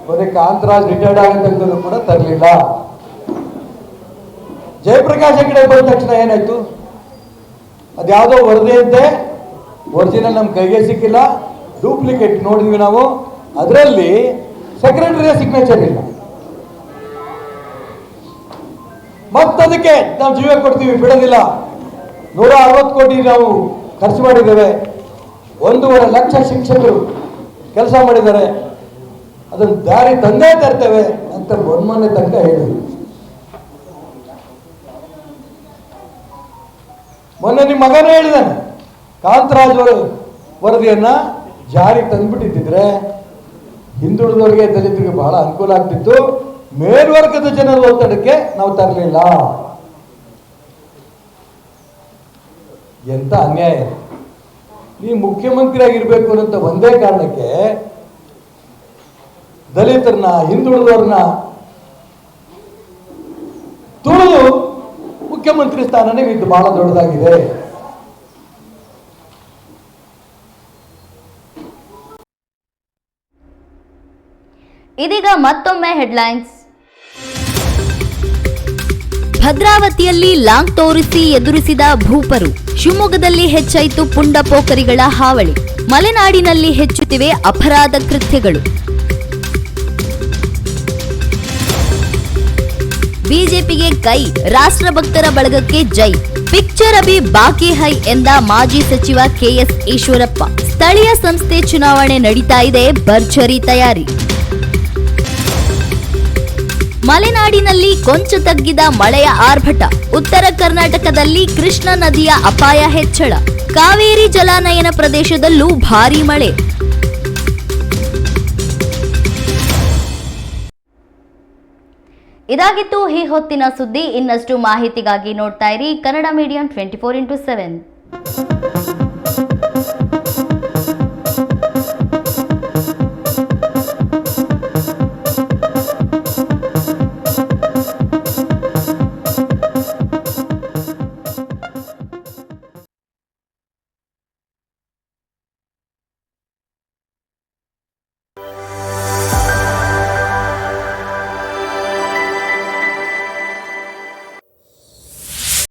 ಕೊನೆ ಕಾಂತರಾಜ್ ರಿಟೈರ್ಡ್ ಆಗಿದ್ದಂತಲೂ ಕೂಡ ತರಲಿಲ್ಲ. ಜಯಪ್ರಕಾಶ್ ಹೆಗಡೆ ಬಂದ ತಕ್ಷಣ ಏನಾಯ್ತು? ಅದ್ಯಾವುದೋ ವರದಿ ಅಂತೆ, ಒರಿಜಿನಲ್ ನಮ್ಮ ಕೈಗೆ ಸಿಕ್ಕಿಲ್ಲ, ಡೂಪ್ಲಿಕೇಟ್ ನೋಡಿದ್ವಿ ನಾವು. ಅದರಲ್ಲಿ ಸೆಕ್ರೆಟರಿಯ ಸಿಗ್ನೇಚರ್ ಇಲ್ಲ. ಮತ್ತದಕ್ಕೆ ನಾವು ಜೀವ ಕೊಡ್ತೀವಿ, ಬಿಡೋದಿಲ್ಲ. 160 ಕೋಟಿ ನಾವು ಖರ್ಚು ಮಾಡಿದ್ದೇವೆ. 1.5 ಲಕ್ಷ ಶಿಕ್ಷಕರು ಕೆಲಸ ಮಾಡಿದ್ದಾರೆ. ಅದನ್ನು ದಾರಿ ತಂದೇ ತರ್ತೇವೆ ಅಂತ ಮೊನ್ನೆ ತನಕ ಹೇಳಿದ್ರು. ಮೊನ್ನೆ ನಿಮ್ಮ ಮಗನೇ ಹೇಳಿದಾನೆ, ಕಾಂತರಾಜ್ ವರದಿಯನ್ನ ಜಾರಿ ತಂದ್ಬಿಟ್ಟಿದ್ರೆ ಹಿಂದುಳಿದವರಿಗೆ ದಲಿತರಿಗೆ ಬಹಳ ಅನುಕೂಲ ಆಗ್ತಿತ್ತು. ಮೇಲ್ವರ್ಗದ ಜನರ ಒತ್ತಡಕ್ಕೆ ನಾವು ತರಲಿಲ್ಲ. ಎಂತ ಅನ್ಯಾಯ! ನೀವು ಮುಖ್ಯಮಂತ್ರಿ ಆಗಿರ್ಬೇಕು ಅನ್ನೋ ಒಂದೇ ಕಾರಣಕ್ಕೆ ದಲಿತರನ್ನ, ಹಿಂದುಳಿದವ್ರನ್ನ ತುಳಿದು ಮುಖ್ಯಮಂತ್ರಿ ಸ್ಥಾನನೇ ಇದು ಬಹಳ ದೊಡ್ಡದಾಗಿದೆ. ಇದೀಗ ಮತ್ತೊಮ್ಮೆ ಹೆಡ್ಲೈನ್ಸ್. ಭದ್ರಾವತಿಯಲ್ಲಿ ಲಾಂಗ್ ತೋರಿಸಿ ಎದುರಿಸಿದ ಭೂಪರು. ಶಿವಮೊಗ್ಗದಲ್ಲಿ ಹೆಚ್ಚಾಯಿತು ಪುಂಡ ಪೋಖರಿಗಳ ಹಾವಳಿ. ಮಲೆನಾಡಿನಲ್ಲಿ ಹೆಚ್ಚುತ್ತಿವೆ ಅಪರಾಧ ಕೃತ್ಯಗಳು. ಬಿಜೆಪಿಗೆ ಕೈ, ರಾಷ್ಟ್ರಭಕ್ತರ ಬಳಗಕ್ಕೆ ಜೈ. ಪಿಕ್ಚರ್ ಅಭಿ ಬಾಕಿ ಹೈ ಎಂದ ಮಾಜಿ ಸಚಿವ ಕೆಎಸ್ ಈಶ್ವರಪ್ಪ. ಸ್ಥಳೀಯ ಸಂಸ್ಥೆ ಚುನಾವಣೆ ನಡೀತಾ ಇದೆ, ಭರ್ಜರಿ ತಯಾರಿ. ಮಲೆನಾಡಿನಲ್ಲಿ ಕೊಂಚ ತಗ್ಗಿದ ಮಳೆಯ ಆರ್ಭಟ. ಉತ್ತರ ಕರ್ನಾಟಕದಲ್ಲಿ ಕೃಷ್ಣಾ ನದಿಯ ಅಪಾಯ ಹೆಚ್ಚಳ. ಕಾವೇರಿ ಜಲಾನಯನ ಪ್ರದೇಶದಲ್ಲೂ ಭಾರೀ ಮಳೆ. ಇದಾಗಿತ್ತು ಈ ಹೊತ್ತಿನ ಸುದ್ದಿ. ಇನ್ನಷ್ಟು ಮಾಹಿತಿಗಾಗಿ ನೋಡ್ತಾ ಇರಿ ಕನ್ನಡ ಮೀಡಿಯಂ 24x7.